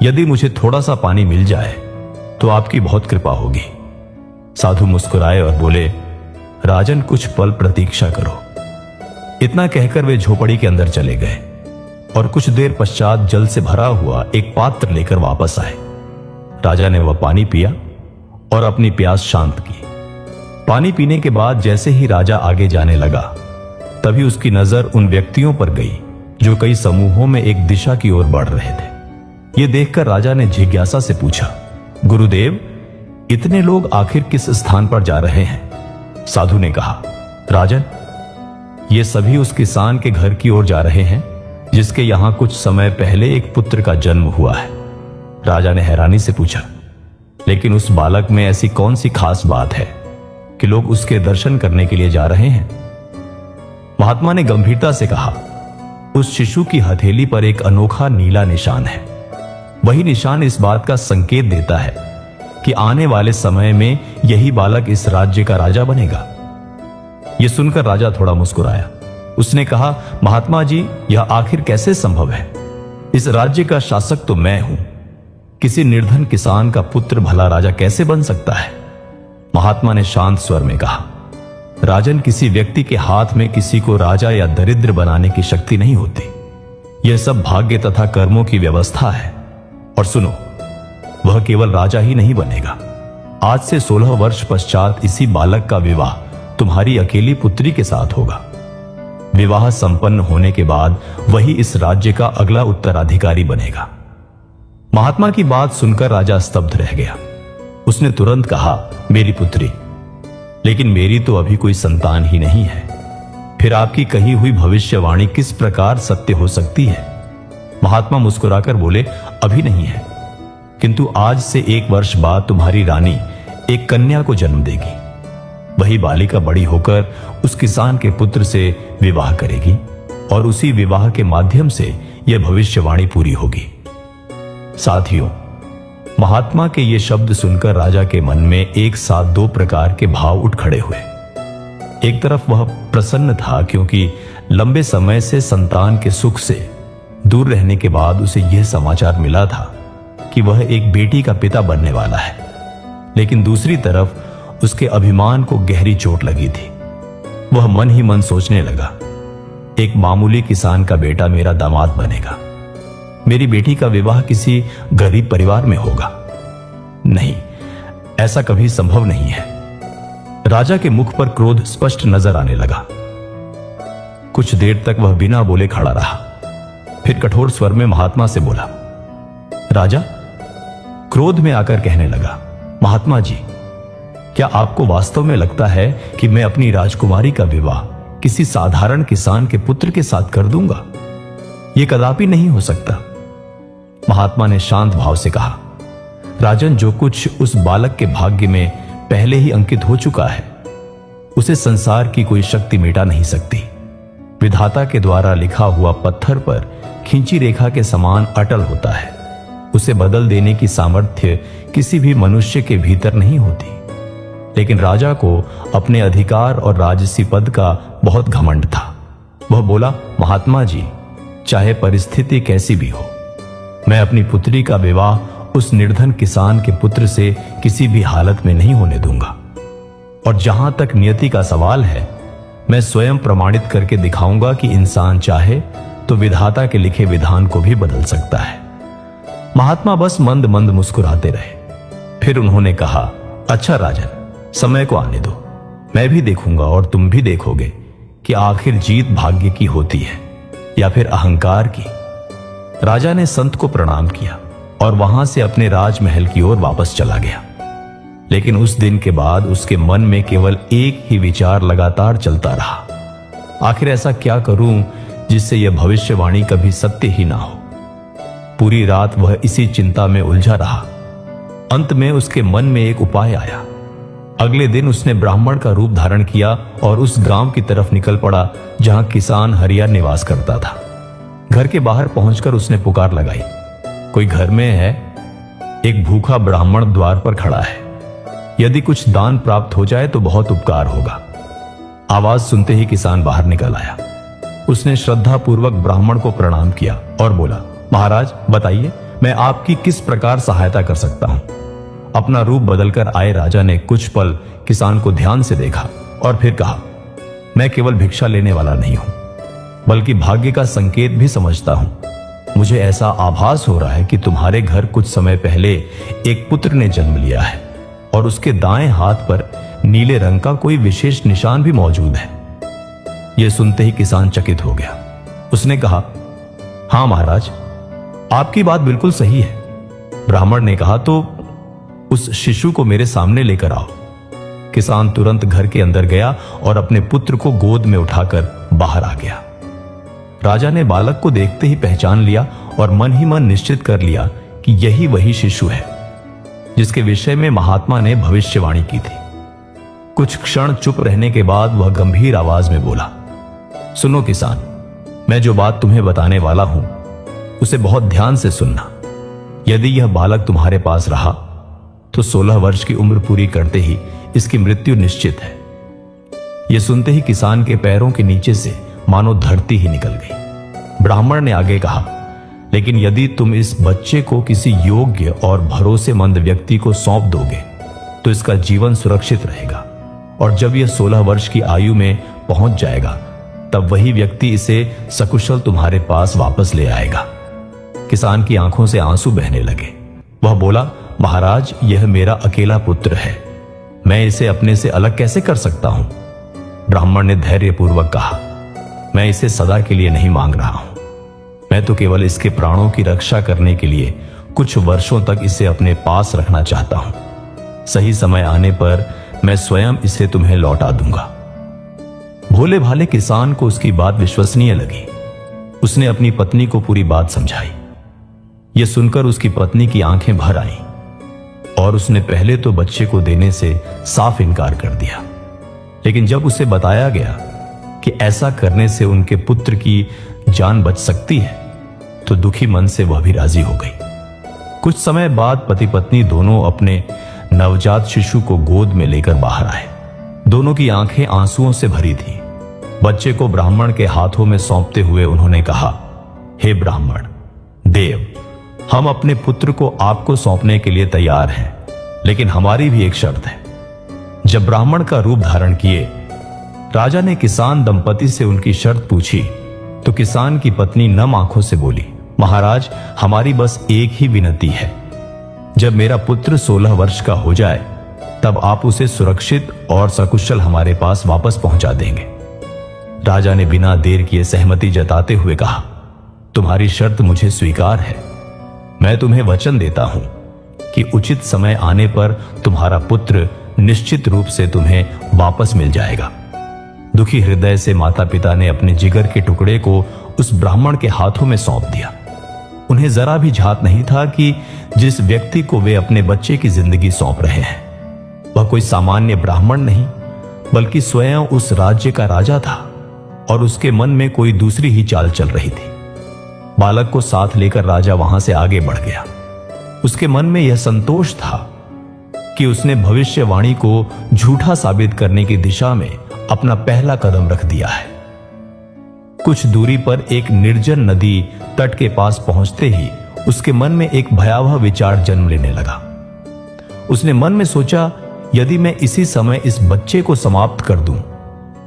यदि मुझे थोड़ा सा पानी मिल जाए तो आपकी बहुत कृपा होगी। साधु मुस्कुराए और बोले, राजन, कुछ पल प्रतीक्षा करो। इतना कहकर वे झोपड़ी के अंदर चले गए और कुछ देर पश्चात जल से भरा हुआ एक पात्र लेकर वापस आए। राजा ने वह पानी पिया और अपनी प्यास शांत की। पानी पीने के बाद जैसे ही राजा आगे जाने लगा, तभी उसकी नजर उन व्यक्तियों पर गई जो कई समूहों में एक दिशा की ओर बढ़ रहे थे। यह देखकर राजा ने जिज्ञासा से पूछा, गुरुदेव, इतने लोग आखिर किस स्थान पर जा रहे हैं? साधु ने कहा, राजन, ये सभी उस किसान के घर की ओर जा रहे हैं जिसके यहां कुछ समय पहले एक पुत्र का जन्म हुआ है। राजा ने हैरानी से पूछा, लेकिन उस बालक में ऐसी कौन सी खास बात है कि लोग उसके दर्शन करने के लिए जा रहे हैं? महात्मा ने गंभीरता से कहा, उस शिशु की हथेली पर एक अनोखा नीला निशान है। वही निशान इस बात का संकेत देता है कि आने वाले समय में यही बालक इस राज्य का राजा बनेगा। यह सुनकर राजा थोड़ा मुस्कुराया। उसने कहा, महात्मा जी, यह आखिर कैसे संभव है? इस राज्य का शासक तो मैं हूं। किसी निर्धन किसान का पुत्र भला राजा कैसे बन सकता है? महात्मा ने शांत स्वर में कहा, राजन, किसी व्यक्ति के हाथ में किसी को राजा या दरिद्र बनाने की शक्ति नहीं होती। यह सब भाग्य तथा कर्मों की व्यवस्था है। और सुनो, वह केवल राजा ही नहीं बनेगा। आज से 16 वर्ष पश्चात इसी बालक का विवाह तुम्हारी अकेली पुत्री के साथ होगा। विवाह संपन्न होने के बाद वही इस राज्य का अगला उत्तराधिकारी बनेगा। महात्मा की बात सुनकर राजा स्तब्ध रह गया। उसने तुरंत कहा, मेरी पुत्री, लेकिन मेरी तो अभी कोई संतान ही नहीं है। फिर आपकी कही हुई भविष्यवाणी किस प्रकार सत्य हो सकती है? महात्मा मुस्कुराकर बोले, अभी नहीं है, किंतु आज से 1 वर्ष बाद तुम्हारी रानी एक कन्या को जन्म देगी। वही बालिका बड़ी होकर उस किसान के पुत्र से विवाह करेगी और उसी विवाह के माध्यम से यह भविष्यवाणी पूरी होगी। साथियों, महात्मा के ये शब्द सुनकर राजा के मन में एक साथ दो प्रकार के भाव उठ खड़े हुए। एक तरफ वह प्रसन्न था क्योंकि लंबे समय से संतान के सुख से दूर रहने के बाद उसे यह समाचार मिला था कि वह एक बेटी का पिता बनने वाला है, लेकिन दूसरी तरफ उसके अभिमान को गहरी चोट लगी थी। वह मन ही मन सोचने लगा, एक मामूली किसान का बेटा मेरा दामाद बनेगा, मेरी बेटी का विवाह किसी गरीब परिवार में होगा। नहीं, ऐसा कभी संभव नहीं है। राजा के मुख पर क्रोध स्पष्ट नजर आने लगा। कुछ देर तक वह बिना बोले खड़ा रहा, फिर कठोर स्वर में महात्मा से बोला। राजा क्रोध में आकर कहने लगा, महात्मा जी, क्या आपको वास्तव में लगता है कि मैं अपनी राजकुमारी का विवाह किसी साधारण किसान के पुत्र के साथ कर दूंगा? यह कदापि नहीं हो सकता। महात्मा ने शांत भाव से कहा, राजन, जो कुछ उस बालक के भाग्य में पहले ही अंकित हो चुका है, उसे संसार की कोई शक्ति मिटा नहीं सकती। विधाता के द्वारा लिखा हुआ पत्थर पर खींची रेखा के समान अटल होता है। उसे बदल देने की सामर्थ्य किसी भी मनुष्य के भीतर नहीं होती। लेकिन राजा को अपने अधिकार और राजसी पद का बहुत घमंड था। वह बोला, महात्मा जी, चाहे परिस्थिति कैसी भी हो, मैं अपनी पुत्री का विवाह उस निर्धन किसान के पुत्र से किसी भी हालत में नहीं होने दूंगा। और जहां तक नियति का सवाल है, मैं स्वयं प्रमाणित करके दिखाऊंगा कि इंसान चाहे तो विधाता के लिखे विधान को भी बदल सकता है। महात्मा बस मंद मंद मुस्कुराते रहे। फिर उन्होंने कहा, अच्छा राजन, समय को आने दो, मैं भी देखूंगा और तुम भी देखोगे कि आखिर जीत भाग्य की होती है या फिर अहंकार की। राजा ने संत को प्रणाम किया और वहां से अपने राजमहल की ओर वापस चला गया। लेकिन उस दिन के बाद उसके मन में केवल एक ही विचार लगातार चलता रहा, आखिर ऐसा क्या करूं जिससे यह भविष्यवाणी कभी सत्य ही ना हो। पूरी रात वह इसी चिंता में उलझा रहा। अंत में उसके मन में एक उपाय आया। अगले दिन उसने ब्राह्मण का रूप धारण किया और उस गांव की तरफ निकल पड़ा जहां किसान हरिया निवास करता था। घर के बाहर पहुंचकर उसने पुकार लगाई, कोई घर में है? एक भूखा ब्राह्मण द्वार पर खड़ा है, यदि कुछ दान प्राप्त हो जाए तो बहुत उपकार होगा। आवाज सुनते ही किसान बाहर निकल आया। उसने श्रद्धापूर्वक ब्राह्मण को प्रणाम किया और बोला, महाराज बताइए, मैं आपकी किस प्रकार सहायता कर सकता हूं? अपना रूप बदलकर आए राजा ने कुछ पल किसान को ध्यान से देखा और फिर कहा, मैं केवल भिक्षा लेने वाला नहीं हूं, बल्कि भाग्य का संकेत भी समझता हूं। मुझे ऐसा आभास हो रहा है कि तुम्हारे घर कुछ समय पहले एक पुत्र ने जन्म लिया है और उसके दाएं हाथ पर नीले रंग का कोई विशेष निशान भी मौजूद है। यह सुनते ही किसान चकित हो गया। उसने कहा, हां महाराज, आपकी बात बिल्कुल सही है। ब्राह्मण ने कहा, तो उस शिशु को मेरे सामने लेकर आओ। किसान तुरंत घर के अंदर गया और अपने पुत्र को गोद में उठाकर बाहर आ गया। राजा ने बालक को देखते ही पहचान लिया और मन ही मन निश्चित कर लिया कि यही वही शिशु है जिसके विषय में महात्मा ने भविष्यवाणी की थी। कुछ क्षण चुप रहने के बाद वह गंभीर आवाज में बोला, सुनो किसान, मैं जो बात तुम्हें बताने वाला हूं उसे बहुत ध्यान से सुनना। यदि यह बालक तुम्हारे पास रहा तो 16 वर्ष की उम्र पूरी करते ही इसकी मृत्यु निश्चित है। यह सुनते ही किसान के पैरों के नीचे से मानो धरती ही निकल गई। ब्राह्मण ने आगे कहा, लेकिन यदि तुम इस बच्चे को किसी योग्य और भरोसेमंद व्यक्ति को सौंप दोगे तो इसका जीवन सुरक्षित रहेगा, और जब यह 16 वर्ष की आयु में पहुंच जाएगा तब वही व्यक्ति इसे सकुशल तुम्हारे पास वापस ले आएगा। किसान की आंखों से आंसू बहने लगे। वह बोला, महाराज, यह मेरा अकेला पुत्र है, मैं इसे अपने से अलग कैसे कर सकता हूं? ब्राह्मण ने धैर्यपूर्वक कहा, मैं इसे सदा के लिए नहीं मांग रहा हूं, मैं तो केवल इसके प्राणों की रक्षा करने के लिए कुछ वर्षों तक इसे अपने पास रखना चाहता हूं। सही समय आने पर मैं स्वयं इसे तुम्हें लौटा दूंगा। भोले भाले किसान को उसकी बात विश्वसनीय लगी। उसने अपनी पत्नी को पूरी बात समझाई। यह सुनकर उसकी पत्नी की आंखें भर आईं और उसने पहले तो बच्चे को देने से साफ इनकार कर दिया, लेकिन जब उसे बताया गया कि ऐसा करने से उनके पुत्र की जान बच सकती है तो दुखी मन से वह भी राजी हो गई। कुछ समय बाद पति पत्नी दोनों अपने नवजात शिशु को गोद में लेकर बाहर आए। दोनों की आंखें आंसुओं से भरी थी। बच्चे को ब्राह्मण के हाथों में सौंपते हुए उन्होंने कहा, हे ब्राह्मण देव, हम अपने पुत्र को आपको सौंपने के लिए तैयार हैं, लेकिन हमारी भी एक शर्त है। जब ब्राह्मण का रूप धारण किए राजा ने किसान दंपति से उनकी शर्त पूछी तो किसान की पत्नी नम आंखों से बोली, महाराज, हमारी बस एक ही विनती है। जब मेरा पुत्र 16 वर्ष का हो जाए तब आप उसे सुरक्षित और सकुशल हमारे पास वापस पहुंचा देंगे। राजा ने बिना देर किए सहमति जताते हुए कहा, तुम्हारी शर्त मुझे स्वीकार है। मैं तुम्हें वचन देता हूं कि उचित समय आने पर तुम्हारा पुत्र निश्चित रूप से तुम्हें वापस मिल जाएगा। दुखी हृदय से माता पिता ने अपने जिगर के टुकड़े को उस ब्राह्मण के हाथों में सौंप दिया। उन्हें जरा भी झात नहीं था कि जिस व्यक्ति को वे अपने बच्चे की जिंदगी सौंप रहे हैं वह कोई सामान्य ब्राह्मण नहीं बल्कि स्वयं उस राज्य का राजा था और उसके मन में कोई दूसरी ही चाल चल रही थी। बालक को साथ लेकर राजा वहां से आगे बढ़ गया। उसके मन में यह संतोष था कि उसने भविष्यवाणी को झूठा साबित करने की दिशा में अपना पहला कदम रख दिया है। कुछ दूरी पर एक निर्जन नदी तट के पास पहुंचते ही उसके मन में एक भयावह विचार जन्म लेने लगा। उसने मन में सोचा, यदि मैं इसी समय इस बच्चे को समाप्त कर दूं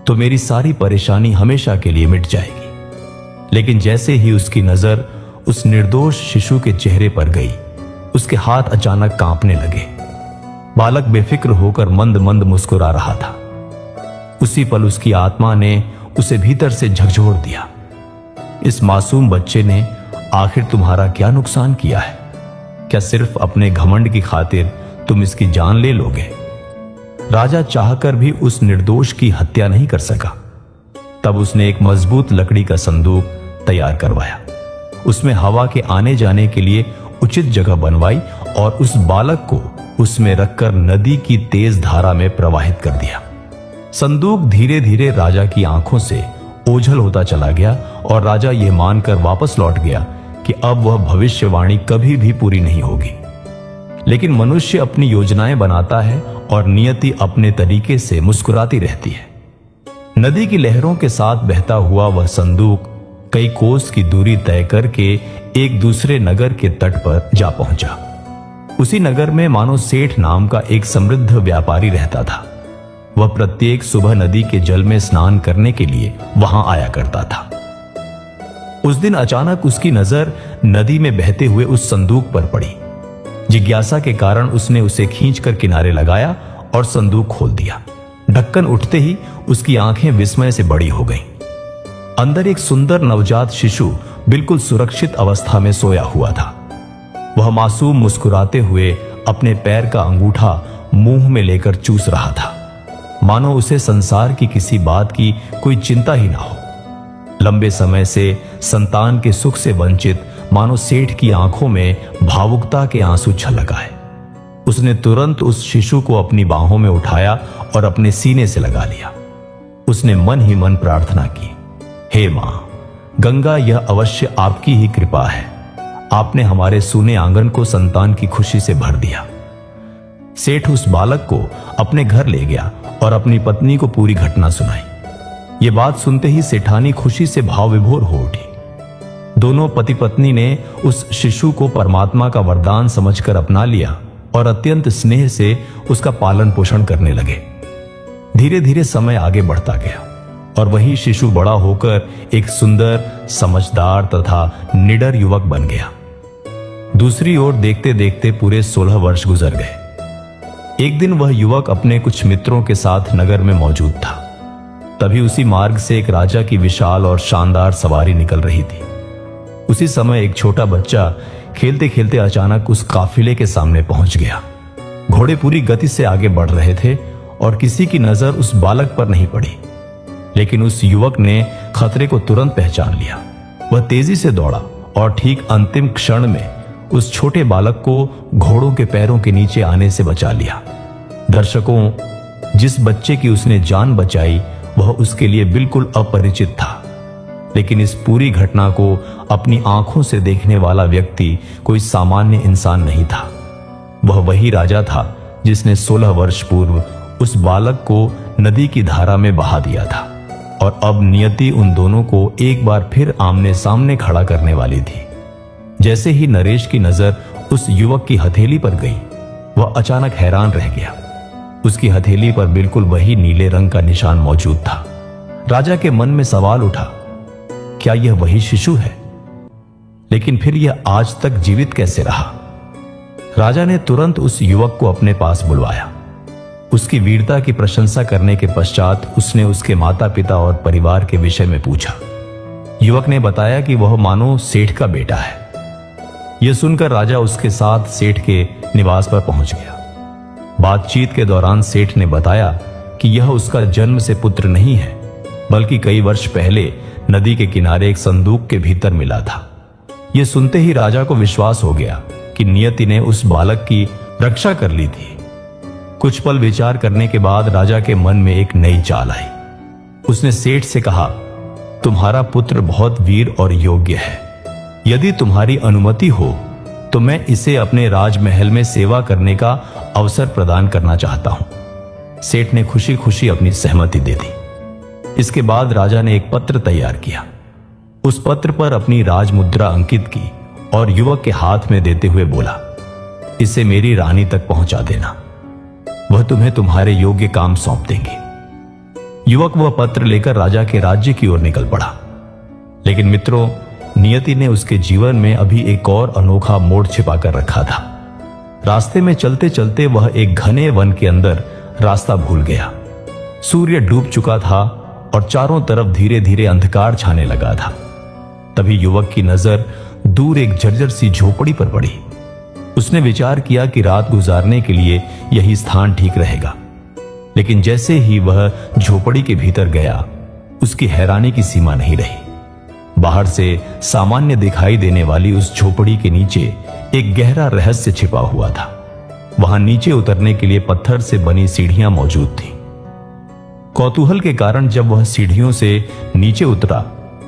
तो मेरी सारी परेशानी हमेशा के लिए मिट जाएगी। लेकिन जैसे ही उसकी नजर उस निर्दोष शिशु के चेहरे पर गई, उसके हाथ अचानक कांपने लगे। बालक बेफिक्र होकर मंद मंद मुस्कुरा रहा था। उसी पल उसकी आत्मा ने उसे भीतर से झकझोर दिया। इस मासूम बच्चे ने आखिर तुम्हारा क्या नुकसान किया है? क्या सिर्फ अपने घमंड की खातिर तुम इसकी जान ले लोगे? राजा चाहकर भी उस निर्दोष की हत्या नहीं कर सका। तब उसने एक मजबूत लकड़ी का संदूक तैयार करवाया, उसमें हवा के आने जाने के लिए उचित जगह बनवाई और उस बालक को उसमें रखकर नदी की तेज धारा में प्रवाहित कर दिया। संदूक धीरे धीरे राजा की आंखों से ओझल होता चला गया और राजा यह मानकर वापस लौट गया कि अब वह भविष्यवाणी कभी भी पूरी नहीं होगी। लेकिन मनुष्य अपनी योजनाएं बनाता है और नियति अपने तरीके से मुस्कुराती रहती है। नदी की लहरों के साथ बहता हुआ वह संदूक कई कोस की दूरी तय करके एक दूसरे नगर के तट पर जा पहुंचा। उसी नगर में मानो सेठ नाम का एक समृद्ध व्यापारी रहता था। वह प्रत्येक सुबह नदी के जल में स्नान करने के लिए वहां आया करता था। उस दिन अचानक उसकी नजर नदी में बहते हुए उस संदूक पर पड़ी। जिज्ञासा के कारण उसने उसे खींचकर किनारे लगाया और संदूक खोल दिया। ढक्कन उठते ही उसकी आंखें विस्मय से बड़ी हो गईं। अंदर एक सुंदर नवजात शिशु बिल्कुल सुरक्षित अवस्था में सोया हुआ था। वह मासूम मुस्कुराते हुए अपने पैर का अंगूठा मुंह में लेकर चूस रहा था, मानो उसे संसार की किसी बात की कोई चिंता ही ना हो। लंबे समय से संतान के सुख से वंचित मानो सेठ की आंखों में भावुकता के आंसू छलक आए। उसने तुरंत उस शिशु को अपनी बाहों में उठाया और अपने सीने से लगा लिया। उसने मन ही मन प्रार्थना की, हे मां गंगा, यह अवश्य आपकी ही कृपा है। आपने हमारे सूने आंगन को संतान की खुशी से भर दिया। सेठ उस बालक को अपने घर ले गया और अपनी पत्नी को पूरी घटना सुनाई। यह बात सुनते ही सेठानी खुशी से भाव विभोर हो उठी। दोनों पति पत्नी ने उस शिशु को परमात्मा का वरदान समझकर अपना लिया और अत्यंत स्नेह से उसका पालन पोषण करने लगे। धीरे धीरे समय आगे बढ़ता गया और वही शिशु बड़ा होकर एक सुंदर, समझदार तथा निडर युवक बन गया। दूसरी ओर देखते देखते पूरे 16 वर्ष गुजर गए। एक दिन वह युवक अपने कुछ मित्रों के साथ नगर में मौजूद था। तभी उसी मार्ग से एक राजा की विशाल और शानदार सवारी निकल रही थी। उसी समय एक छोटा बच्चा खेलते खेलते अचानक उस काफिले के सामने पहुंच गया। घोड़े पूरी गति से आगे बढ़ रहे थे और किसी की नजर उस बालक पर नहीं पड़ी, लेकिन उस युवक ने खतरे को तुरंत पहचान लिया। वह तेजी से दौड़ा और ठीक अंतिम क्षण में उस छोटे बालक को घोड़ों के पैरों के नीचे आने से बचा लिया। दर्शकों, जिस बच्चे की उसने जान बचाई वह उसके लिए बिल्कुल अपरिचित था, लेकिन इस पूरी घटना को अपनी आंखों से देखने वाला व्यक्ति कोई सामान्य इंसान नहीं था। वह वही राजा था जिसने 16 वर्ष पूर्व उस बालक को नदी की धारा में बहा दिया था, और अब नियति उन दोनों को एक बार फिर आमने सामने खड़ा करने वाली थी। जैसे ही नरेश की नजर उस युवक की हथेली पर गई, वह अचानक हैरान रह गया। उसकी हथेली पर बिल्कुल वही नीले रंग का निशान मौजूद था। राजा के मन में सवाल उठा, क्या यह वही शिशु है? लेकिन फिर यह आज तक जीवित कैसे रहा? राजा ने तुरंत उस युवक को अपने पास बुलवाया। उसकी वीरता की प्रशंसा करने के पश्चात उसने उसके माता पिता और परिवार के विषय में पूछा। युवक ने बताया कि वह मानो सेठ का बेटा है। यह सुनकर राजा उसके साथ सेठ के निवास पर पहुंच गया। बातचीत के दौरान सेठ ने बताया कि यह उसका जन्म से पुत्र नहीं है, बल्कि कई वर्ष पहले नदी के किनारे एक संदूक के भीतर मिला था। यह सुनते ही राजा को विश्वास हो गया कि नियति ने उस बालक की रक्षा कर ली थी। कुछ पल विचार करने के बाद राजा के मन में एक नई चाल आई। उसने सेठ से कहा, तुम्हारा पुत्र बहुत वीर और योग्य है। यदि तुम्हारी अनुमति हो तो मैं इसे अपने राजमहल में सेवा करने का अवसर प्रदान करना चाहता हूं। सेठ ने खुशी खुशी अपनी सहमति दे दी। इसके बाद राजा ने एक पत्र तैयार किया। उस पत्र पर अपनी राजमुद्रा अंकित की और युवक के हाथ में देते हुए बोला, इसे मेरी रानी तक पहुंचा देना, वह तुम्हें तुम्हारे योग्य काम सौंप देंगी। युवक वह पत्र लेकर राजा के राज्य की ओर निकल पड़ा। लेकिन मित्रों, नियति ने उसके जीवन में अभी एक और अनोखा मोड़ छिपा कर रखा था। रास्ते में चलते चलते वह एक घने वन के अंदर रास्ता भूल गया। सूर्य डूब चुका था और चारों तरफ धीरे धीरे अंधकार छाने लगा था। तभी युवक की नजर दूर एक जर्जर सी झोपड़ी पर पड़ी। उसने विचार किया कि रात गुजारने के लिए यही स्थान ठीक रहेगा। लेकिन जैसे ही वह झोपड़ी के भीतर गया, उसकी हैरानी की सीमा नहीं रही। बाहर से सामान्य दिखाई देने वाली उस झोपड़ी के नीचे एक गहरा रहस्य छिपा हुआ था। वहां नीचे उतरने के लिए पत्थर से बनी सीढ़ियां मौजूद थीं। कौतूहल के कारण जब वह सीढ़ियों से नीचे उतरा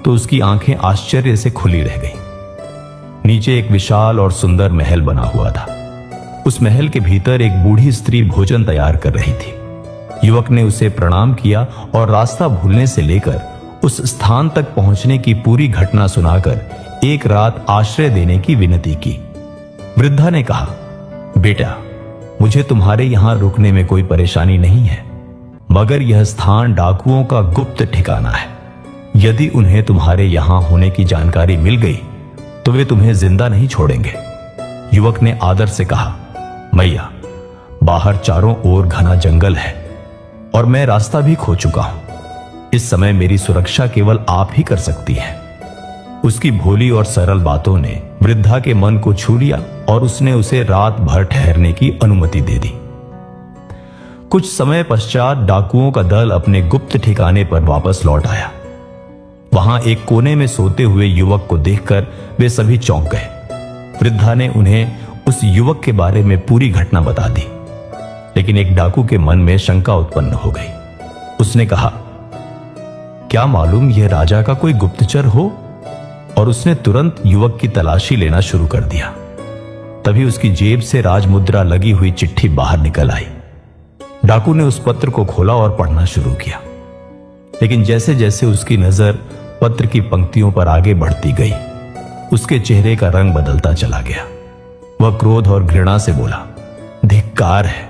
तो उसकी आंखें आश्चर्य से खुली रह गईं। नीचे एक विशाल और सुंदर महल बना हुआ था। उस महल के भीतर एक बूढ़ी स्त्री भोजन तैयार कर रही थी। युवक ने उसे प्रणाम किया और रास्ता भूलने से लेकर उस स्थान तक पहुंचने की पूरी घटना सुनाकर एक रात आश्रय देने की विनती की। वृद्धा ने कहा, बेटा, मुझे तुम्हारे यहां रुकने में कोई परेशानी नहीं है, मगर यह स्थान डाकुओं का गुप्त ठिकाना है। यदि उन्हें तुम्हारे यहां होने की जानकारी मिल गई तो वे तुम्हें जिंदा नहीं छोड़ेंगे। युवक ने आदर से कहा, मैया, बाहर चारों ओर घना जंगल है और मैं रास्ता भी खो चुका हूं। इस समय मेरी सुरक्षा केवल आप ही कर सकती हैं। उसकी भोली और सरल बातों ने वृद्धा के मन को छू लिया और उसने उसे रात भर ठहरने की अनुमति दे दी। कुछ समय पश्चात डाकुओं का दल अपने गुप्त ठिकाने पर वापस लौट आया। वहां एक कोने में सोते हुए युवक को देखकर वे सभी चौंक गए। वृद्धा ने उन्हें उस युवक के बारे में पूरी घटना बता दी। लेकिन एक डाकू के मन में शंका उत्पन्न हो गई। उसने कहा, क्या मालूम यह राजा का कोई गुप्तचर हो? और उसने तुरंत युवक की तलाशी लेना शुरू कर दिया। तभी उसकी जेब से राजमुद्रा लगी हुई चिट्ठी बाहर निकल आई। डाकू ने उस पत्र को खोला और पढ़ना शुरू किया। लेकिन जैसे जैसे उसकी नजर पत्र की पंक्तियों पर आगे बढ़ती गई, उसके चेहरे का रंग बदलता चला गया। वह क्रोध और घृणा से बोला, धिक्कार है,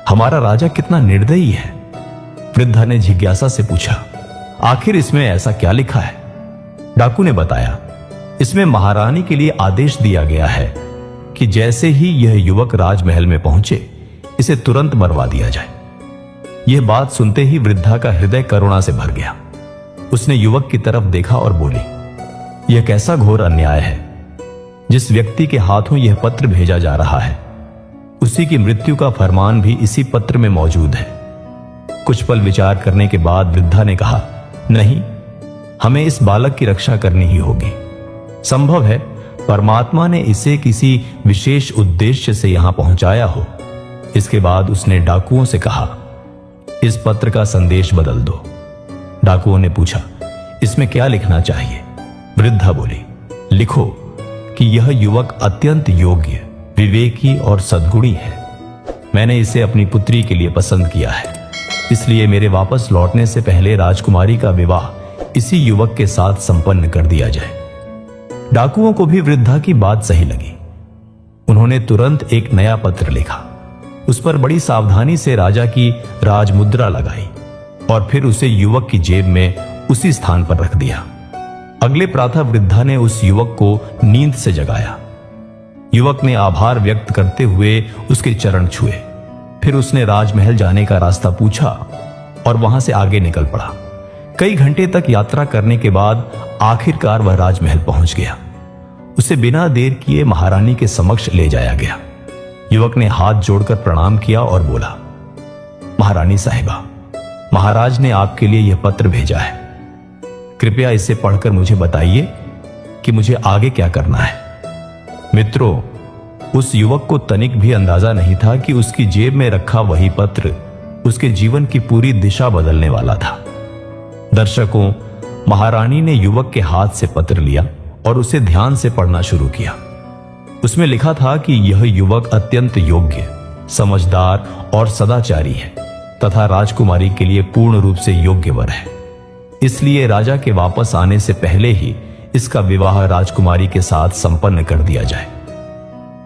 हमारा राजा कितना निर्दयी है। वृद्धा ने जिज्ञासा से पूछा, आखिर इसमें ऐसा क्या लिखा है? डाकू ने बताया, इसमें महारानी के लिए आदेश दिया गया है कि जैसे ही यह युवक राजमहल में पहुंचे, इसे तुरंत मरवा दिया जाए। यह बात सुनते ही वृद्धा का हृदय करुणा से भर गया। उसने युवक की तरफ देखा और बोली, यह कैसा घोर अन्याय है। जिस व्यक्ति के हाथों यह पत्र भेजा जा रहा है, उसी की मृत्यु का फरमान भी इसी पत्र में मौजूद है। कुछ पल विचार करने के बाद वृद्धा ने कहा, नहीं, हमें इस बालक की रक्षा करनी ही होगी। संभव है परमात्मा ने इसे किसी विशेष उद्देश्य से यहां पहुंचाया हो। इसके बाद उसने डाकुओं से कहा, इस पत्र का संदेश बदल दो। डाकुओं ने पूछा, इसमें क्या लिखना चाहिए? वृद्धा बोली, लिखो कि यह युवक अत्यंत योग्य, विवेकी और सद्गुणी है। मैंने इसे अपनी पुत्री के लिए पसंद किया है, इसलिए मेरे वापस लौटने से पहले राजकुमारी का विवाह इसी युवक के साथ संपन्न कर दिया जाए। डाकुओं को भी वृद्धा की बात सही लगी। उन्होंने तुरंत एक नया पत्र लिखा, उस पर बड़ी सावधानी से राजा की राजमुद्रा लगाई और फिर उसे युवक की जेब में उसी स्थान पर रख दिया। अगले प्रातः वृद्धा ने उस युवक को नींद से जगाया। युवक ने आभार व्यक्त करते हुए उसके चरण छुए। फिर उसने राजमहल जाने का रास्ता पूछा और वहां से आगे निकल पड़ा। कई घंटे तक यात्रा करने के बाद आखिरकार वह राजमहल पहुंच गया। उसे बिना देर किए महारानी के समक्ष ले जाया गया। युवक ने हाथ जोड़कर प्रणाम किया और बोला, महारानी साहिबा, महाराज ने आपके लिए यह पत्र भेजा है। कृपया इसे पढ़कर मुझे बताइए कि मुझे आगे क्या करना है। मित्रों, उस युवक को तनिक भी अंदाजा नहीं था कि उसकी जेब में रखा वही पत्र उसके जीवन की पूरी दिशा बदलने वाला था। दर्शकों, महारानी ने युवक के हाथ से पत्र लिया और उसे ध्यान से पढ़ना शुरू किया। उसमें लिखा था कि यह युवक अत्यंत योग्य, समझदार और सदाचारी है तथा राजकुमारी के लिए पूर्ण रूप से योग्य वर है। इसलिए राजा के वापस आने से पहले ही इसका विवाह राजकुमारी के साथ संपन्न कर दिया जाए।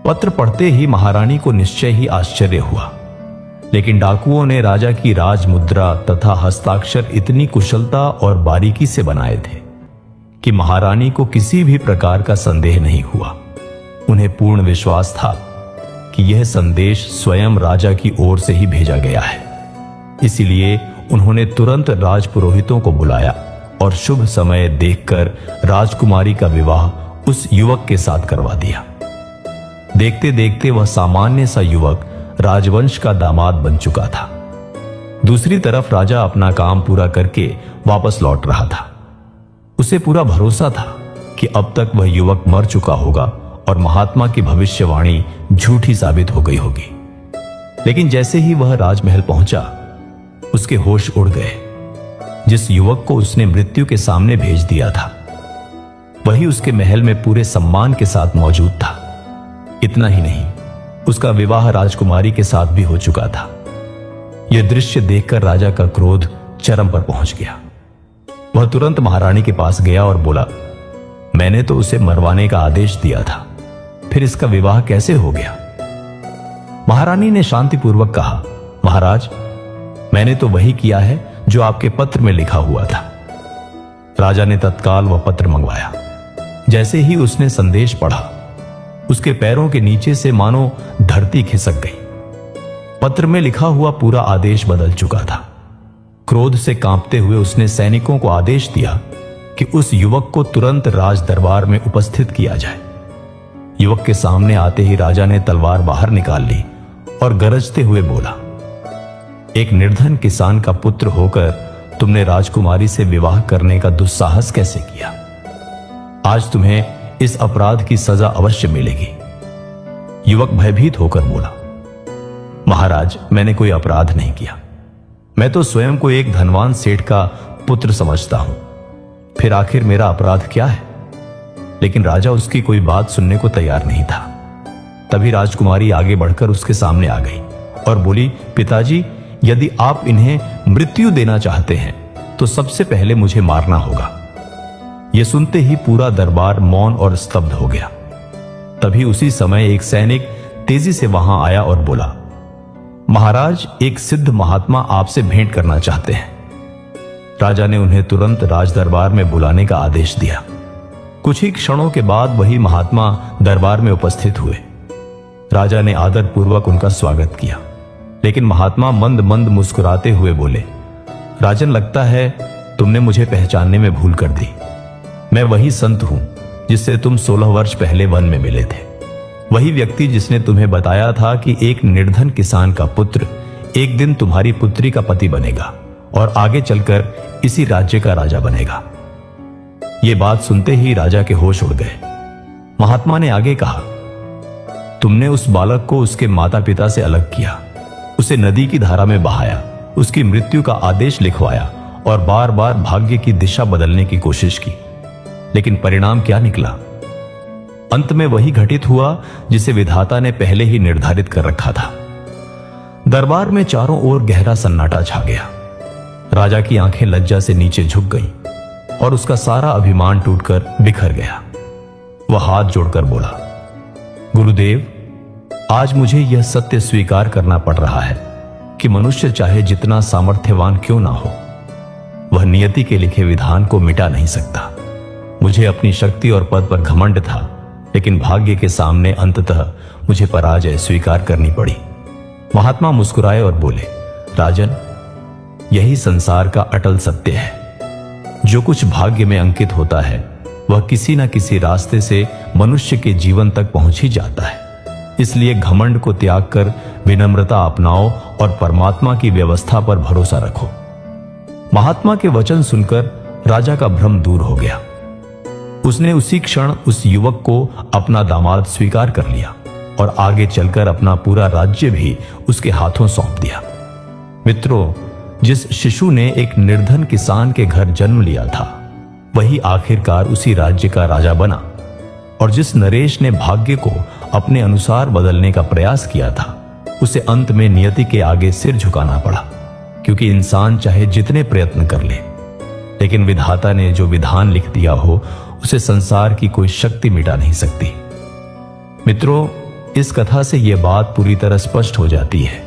पत्र पढ़ते ही महारानी को निश्चय ही आश्चर्य हुआ, लेकिन डाकुओं ने राजा की राजमुद्रा तथा हस्ताक्षर इतनी कुशलता और बारीकी से बनाए थे कि महारानी को किसी भी प्रकार का संदेह नहीं हुआ। उन्हें पूर्ण विश्वास था कि यह संदेश स्वयं राजा की ओर से ही भेजा गया है। इसलिए उन्होंने तुरंत राजपुरोहितों को बुलाया और शुभ समय देखकर राजकुमारी का विवाह उस युवक के साथ करवा दिया। देखते देखते वह सामान्य सा युवक राजवंश का दामाद बन चुका था। दूसरी तरफ राजा अपना काम पूरा करके वापस लौट रहा था। उसे पूरा भरोसा था कि अब तक वह युवक मर चुका होगा और महात्मा की भविष्यवाणी झूठी साबित हो गई होगी। लेकिन जैसे ही वह राजमहल पहुंचा, उसके होश उड़ गए। जिस युवक को उसने मृत्यु के सामने भेज दिया था, वही उसके महल में पूरे सम्मान के साथ मौजूद था। इतना ही नहीं, उसका विवाह राजकुमारी के साथ भी हो चुका था। यह दृश्य देखकर राजा का क्रोध चरम पर पहुंच गया। वह तुरंत महारानी के पास गया और बोला, मैंने तो उसे मरवाने का आदेश दिया था, फिर इसका विवाह कैसे हो गया? महारानी ने शांतिपूर्वक कहा, महाराज, मैंने तो वही किया है जो आपके पत्र में लिखा हुआ था। राजा ने तत्काल वह पत्र मंगवाया। जैसे ही उसने संदेश पढ़ा, उसके पैरों के नीचे से मानो धरती खिसक गई। पत्र में लिखा हुआ पूरा आदेश बदल चुका था। क्रोध से कांपते हुए उसने सैनिकों को आदेश दिया कि उस युवक को तुरंत राज दरबार में उपस्थित किया जाए। युवक के सामने आते ही राजा ने तलवार बाहर निकाल ली और गरजते हुए बोला, एक निर्धन किसान का पुत्र होकर तुमने राजकुमारी से विवाह करने का दुस्साहस कैसे किया? आज तुम्हें इस अपराध की सजा अवश्य मिलेगी। युवक भयभीत होकर बोला, महाराज, मैंने कोई अपराध नहीं किया। मैं तो स्वयं को एक धनवान सेठ का पुत्र समझता हूं। फिर आखिर मेरा अपराध क्या है? लेकिन राजा उसकी कोई बात सुनने को तैयार नहीं था। तभी राजकुमारी आगे बढ़कर उसके सामने आ गई और बोली, पिताजी, यदि आप इन्हें मृत्यु देना चाहते हैं तो सबसे पहले मुझे मारना होगा। यह सुनते ही पूरा दरबार मौन और स्तब्ध हो गया। तभी उसी समय एक सैनिक तेजी से वहां आया और बोला, महाराज, एक सिद्ध महात्मा आपसे भेंट करना चाहते हैं। राजा ने उन्हें तुरंत राज दरबार में बुलाने का आदेश दिया। कुछ ही क्षणों के बाद वही महात्मा दरबार में उपस्थित हुए। राजा ने आदरपूर्वक उनका स्वागत किया, लेकिन महात्मा मंद मंद मुस्कुराते हुए बोले, राजन, लगता है तुमने मुझे पहचानने में भूल कर दी। मैं वही संत हूं जिससे तुम 16 वर्ष पहले वन में मिले थे। वही व्यक्ति जिसने तुम्हें बताया था कि एक निर्धन किसान का पुत्र एक दिन तुम्हारी पुत्री का पति बनेगा और आगे चलकर इसी राज्य का राजा बनेगा। यह बात सुनते ही राजा के होश उड़ गए। महात्मा ने आगे कहा, तुमने उस बालक को उसके माता पिता से अलग किया, उसे नदी की धारा में बहाया उसकी मृत्यु का आदेश लिखवाया और बार बार भाग्य की दिशा बदलने की कोशिश की, लेकिन परिणाम क्या निकला? अंत में वही घटित हुआ जिसे विधाता ने पहले ही निर्धारित कर रखा था। दरबार में चारों ओर गहरा सन्नाटा छा गया। राजा की आंखें लज्जा से नीचे झुक गईं और उसका सारा अभिमान टूटकर बिखर गया। वह हाथ जोड़कर बोला, गुरुदेव, आज मुझे यह सत्य स्वीकार करना पड़ रहा है कि मनुष्य चाहे जितना सामर्थ्यवान क्यों ना हो, वह नियति के लिखे विधान को मिटा नहीं सकता। मुझे अपनी शक्ति और पद पर घमंड था, लेकिन भाग्य के सामने अंततः मुझे पराजय स्वीकार करनी पड़ी। महात्मा मुस्कुराए और बोले, राजन, यही संसार का अटल सत्य है। जो कुछ भाग्य में अंकित होता है वह किसी न किसी रास्ते से मनुष्य के जीवन तक पहुंच ही जाता है। इसलिए घमंड को त्याग कर विनम्रता अपनाओ और परमात्मा की व्यवस्था पर भरोसा रखो। महात्मा के वचन सुनकर राजा का भ्रम दूर हो गया। उसने उसी क्षण उस युवक को अपना दामाद स्वीकार कर लिया और आगे चलकर अपना पूरा राज्य भी उसके हाथों सौंप दिया। मित्रों, जिस शिशु ने एक निर्धन किसान के घर जन्म लिया था, वही आखिरकार उसी राज्य का राजा बना। और जिस नरेश ने भाग्य को अपने अनुसार बदलने का प्रयास किया था, उसे अंत में नियति के आगे सिर झुकाना पड़ा, क्योंकि इंसान चाहे जितने प्रयत्न कर ले, लेकिन विधाता ने जो विधान लिख दिया हो उसे संसार की कोई शक्ति मिटा नहीं सकती। मित्रों, इस कथा से यह बात पूरी तरह स्पष्ट हो जाती है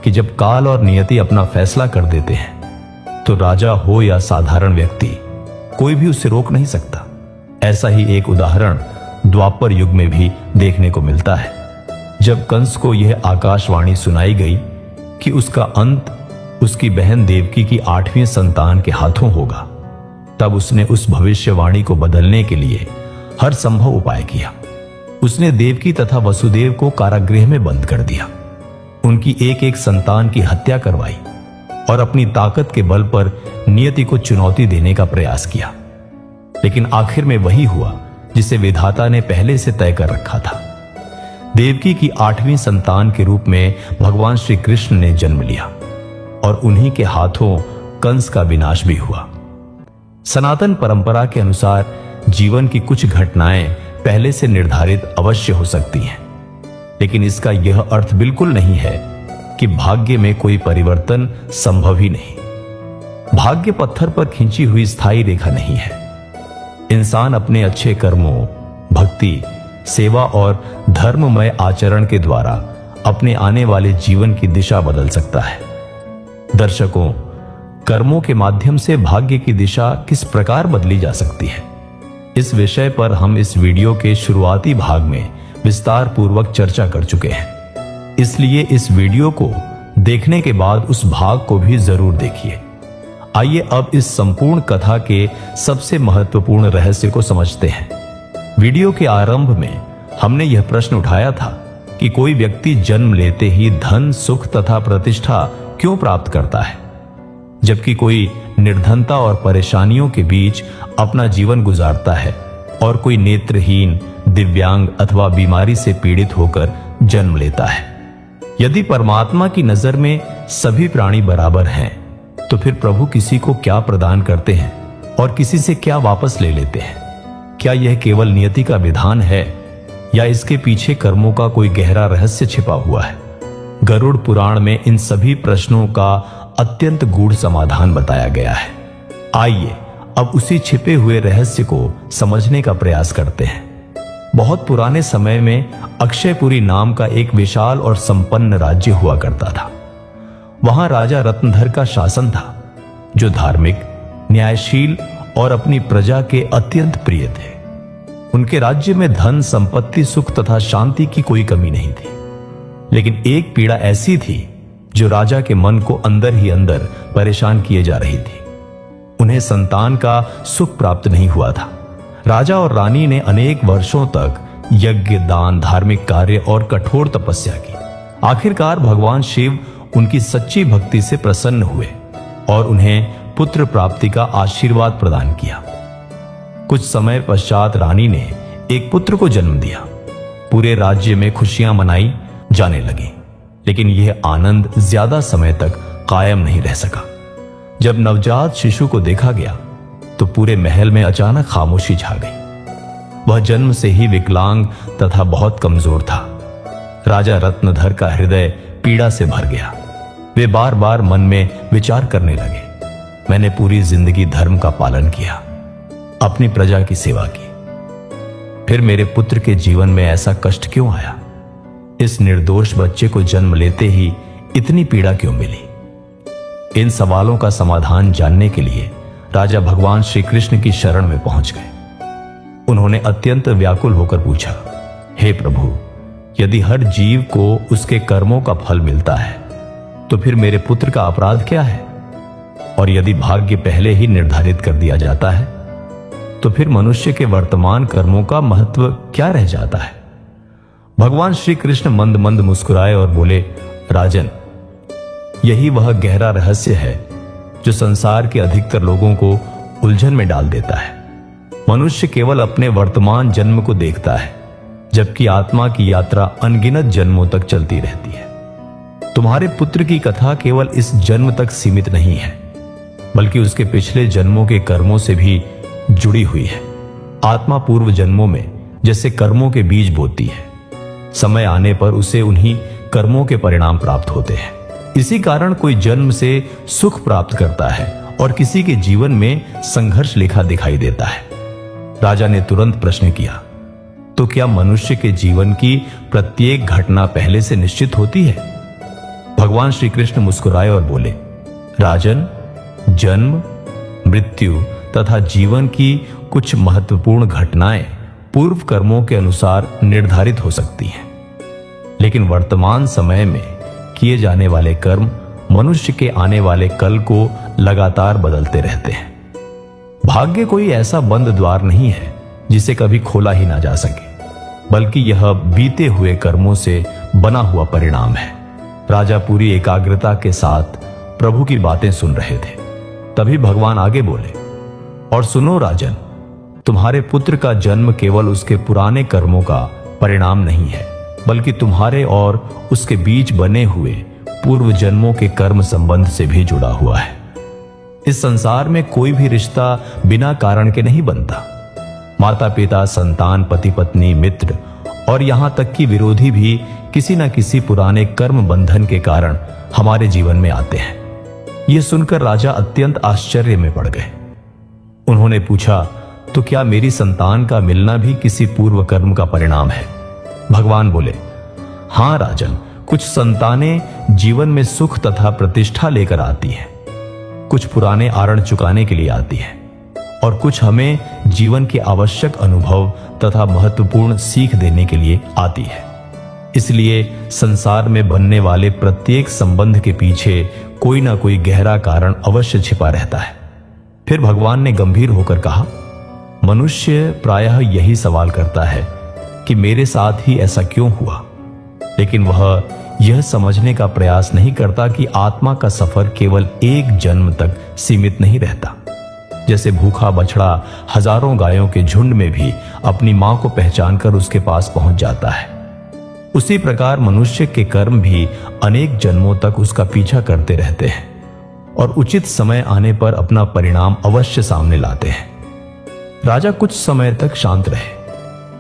कि जब काल और नियति अपना फैसला कर देते हैं तो राजा हो या साधारण व्यक्ति, कोई भी उसे रोक नहीं सकता। ऐसा ही एक उदाहरण द्वापर युग में भी देखने को मिलता है। जब कंस को यह आकाशवाणी सुनाई गई कि उसका अंत उसकी बहन देवकी की 8वीं संतान के हाथों होगा, तब उसने उस भविष्यवाणी को बदलने के लिए हर संभव उपाय किया। उसने देवकी तथा वसुदेव को कारागृह में बंद कर दिया, उनकी एक एक संतान की हत्या करवाई और अपनी ताकत के बल पर नियति को चुनौती देने का प्रयास किया। लेकिन आखिर में वही हुआ जिसे विधाता ने पहले से तय कर रखा था। देवकी की 8वीं संतान के रूप में भगवान श्री कृष्ण ने जन्म लिया और उन्हीं के हाथों कंस का विनाश भी हुआ। सनातन परंपरा के अनुसार जीवन की कुछ घटनाएं पहले से निर्धारित अवश्य हो सकती हैं, लेकिन इसका यह अर्थ बिल्कुल नहीं है कि भाग्य में कोई परिवर्तन संभव ही नहीं। भाग्य पत्थर पर खींची हुई स्थायी रेखा नहीं है। इंसान अपने अच्छे कर्मों, भक्ति, सेवा और धर्ममय आचरण के द्वारा अपने आने वाले जीवन की दिशा बदल सकता है। दर्शकों, कर्मों के माध्यम से भाग्य की दिशा किस प्रकार बदली जा सकती है, इस विषय पर हम इस वीडियो के शुरुआती भाग में विस्तार पूर्वक चर्चा कर चुके हैं। इसलिए इस वीडियो को देखने के बाद उस भाग को भी जरूर देखिए। आइए अब इस संपूर्ण कथा के सबसे महत्वपूर्ण रहस्य को समझते हैं। वीडियो के आरंभ में हमने यह प्रश्न उठाया था कि कोई व्यक्ति जन्म लेते ही धन, सुख तथा प्रतिष्ठा क्यों प्राप्त करता है, जबकि कोई निर्धनता और परेशानियों के बीच अपना जीवन गुजारता है और कोई नेत्रहीन, दिव्यांग अथवा बीमारी से पीड़ित होकर जन्म लेता है। यदि परमात्मा की नजर में सभी प्राणी बराबर हैं, तो फिर प्रभु किसी को क्या प्रदान करते हैं और किसी से क्या वापस ले लेते हैं? क्या यह केवल नियति का विधान है या इसके पीछे कर्मों का कोई गहरा रहस्य छिपा हुआ है? गरुड़ पुराण में इन सभी प्रश्नों का अत्यंत गूढ़ समाधान बताया गया है। आइए अब उसी छिपे हुए रहस्य को समझने का प्रयास करते हैं। बहुत पुराने समय में अक्षयपुरी नाम का एक विशाल और संपन्न राज्य हुआ करता था। वहां राजा रत्नधर का शासन था, जो धार्मिक, न्यायशील और अपनी प्रजा के अत्यंत प्रिय थे। उनके राज्य में धन, संपत्ति, सुख तथा शांति की कोई कमी नहीं थी। लेकिन एक पीड़ा ऐसी थी जो राजा के मन को अंदर ही अंदर परेशान किए जा रही थी। उन्हें संतान का सुख प्राप्त नहीं हुआ था। राजा और रानी ने अनेक वर्षों तक यज्ञ, दान, धार्मिक कार्य और कठोर तपस्या की। आखिरकार भगवान शिव उनकी सच्ची भक्ति से प्रसन्न हुए और उन्हें पुत्र प्राप्ति का आशीर्वाद प्रदान किया। कुछ समय पश्चात रानी ने एक पुत्र को जन्म दिया। पूरे राज्य में खुशियां मनाई जाने लगी, लेकिन यह आनंद ज्यादा समय तक कायम नहीं रह सका। जब नवजात शिशु को देखा गया तो पूरे महल में अचानक खामोशी छा गई। वह जन्म से ही विकलांग तथा बहुत कमजोर था। राजा रत्नधर का हृदय पीड़ा से भर गया। वे बार बार मन में विचार करने लगे, मैंने पूरी जिंदगी धर्म का पालन किया, अपनी प्रजा की सेवा की, फिर मेरे पुत्र के जीवन में ऐसा कष्ट क्यों आया? इस निर्दोष बच्चे को जन्म लेते ही इतनी पीड़ा क्यों मिली? इन सवालों का समाधान जानने के लिए राजा भगवान श्री कृष्ण की शरण में पहुंच गए। उन्होंने अत्यंत व्याकुल होकर पूछा, हे प्रभु, यदि हर जीव को उसके कर्मों का फल मिलता है तो फिर मेरे पुत्र का अपराध क्या है? और यदि भाग्य पहले ही निर्धारित कर दिया जाता है तो फिर मनुष्य के वर्तमान कर्मों का महत्व क्या रह जाता है? भगवान श्री कृष्ण मंद मंद मुस्कुराए और बोले, राजन, यही वह गहरा रहस्य है जो संसार के अधिकतर लोगों को उलझन में डाल देता है। मनुष्य केवल अपने वर्तमान जन्म को देखता है, जबकि आत्मा की यात्रा अनगिनत जन्मों तक चलती रहती है। तुम्हारे पुत्र की कथा केवल इस जन्म तक सीमित नहीं है, बल्कि उसके पिछले जन्मों के कर्मों से भी जुड़ी हुई है। आत्मा पूर्व जन्मों में जैसे कर्मों के बीज बोती है, समय आने पर उसे उन्हीं कर्मों के परिणाम प्राप्त होते हैं। इसी कारण कोई जन्म से सुख प्राप्त करता है और किसी के जीवन में संघर्ष लिखा दिखाई देता है। राजा ने तुरंत प्रश्न किया, तो क्या मनुष्य के जीवन की प्रत्येक घटना पहले से निश्चित होती है? भगवान श्री कृष्ण मुस्कुराए और बोले, राजन, जन्म, मृत्यु तथा जीवन की कुछ महत्वपूर्ण घटनाएं पूर्व कर्मों के अनुसार निर्धारित हो सकती हैं, लेकिन वर्तमान समय में किए जाने वाले कर्म मनुष्य के आने वाले कल को लगातार बदलते रहते हैं। भाग्य कोई ऐसा बंद द्वार नहीं है जिसे कभी खोला ही ना जा सके, बल्कि यह बीते हुए कर्मों से बना हुआ परिणाम है। राजा पूरी एकाग्रता के साथ प्रभु की बातें सुन रहे थे। तभी भगवान आगे बोले, और सुनो राजन, तुम्हारे पुत्र का जन्म केवल उसके पुराने कर्मों का परिणाम नहीं है, बल्कि तुम्हारे और उसके बीच बने हुए पूर्व जन्मों के कर्म संबंध से भी जुड़ा हुआ है। इस संसार में कोई भी रिश्ता बिना कारण के नहीं बनता। माता पिता, संतान, पति पत्नी, मित्र और यहां तक कि विरोधी भी किसी न किसी पुराने कर्म बंधन के कारण हमारे जीवन में आते हैं। यह सुनकर राजा अत्यंत आश्चर्य में पड़ गए। उन्होंने पूछा, तो क्या मेरी संतान का मिलना भी किसी पूर्व कर्म का परिणाम है? भगवान बोले, हां राजन, कुछ संतानें जीवन में सुख तथा प्रतिष्ठा लेकर आती हैं, कुछ पुराने आरण चुकाने के लिए आती हैं, और कुछ हमें जीवन के आवश्यक अनुभव तथा महत्वपूर्ण सीख देने के लिए आती है। इसलिए संसार में बनने वाले प्रत्येक संबंध के पीछे कोई ना कोई गहरा कारण अवश्य छिपा रहता है। फिर भगवान ने गंभीर होकर कहा, मनुष्य प्रायः यही सवाल करता है कि मेरे साथ ही ऐसा क्यों हुआ, लेकिन वह यह समझने का प्रयास नहीं करता कि आत्मा का सफर केवल एक जन्म तक सीमित नहीं रहता। जैसे भूखा बछड़ा हजारों गायों के झुंड में भी अपनी मां को पहचानकर उसके पास पहुंच जाता है, उसी प्रकार मनुष्य के कर्म भी अनेक जन्मों तक उसका पीछा करते रहते हैं और उचित समय आने पर अपना परिणाम अवश्य सामने लाते हैं। राजा कुछ समय तक शांत रहे,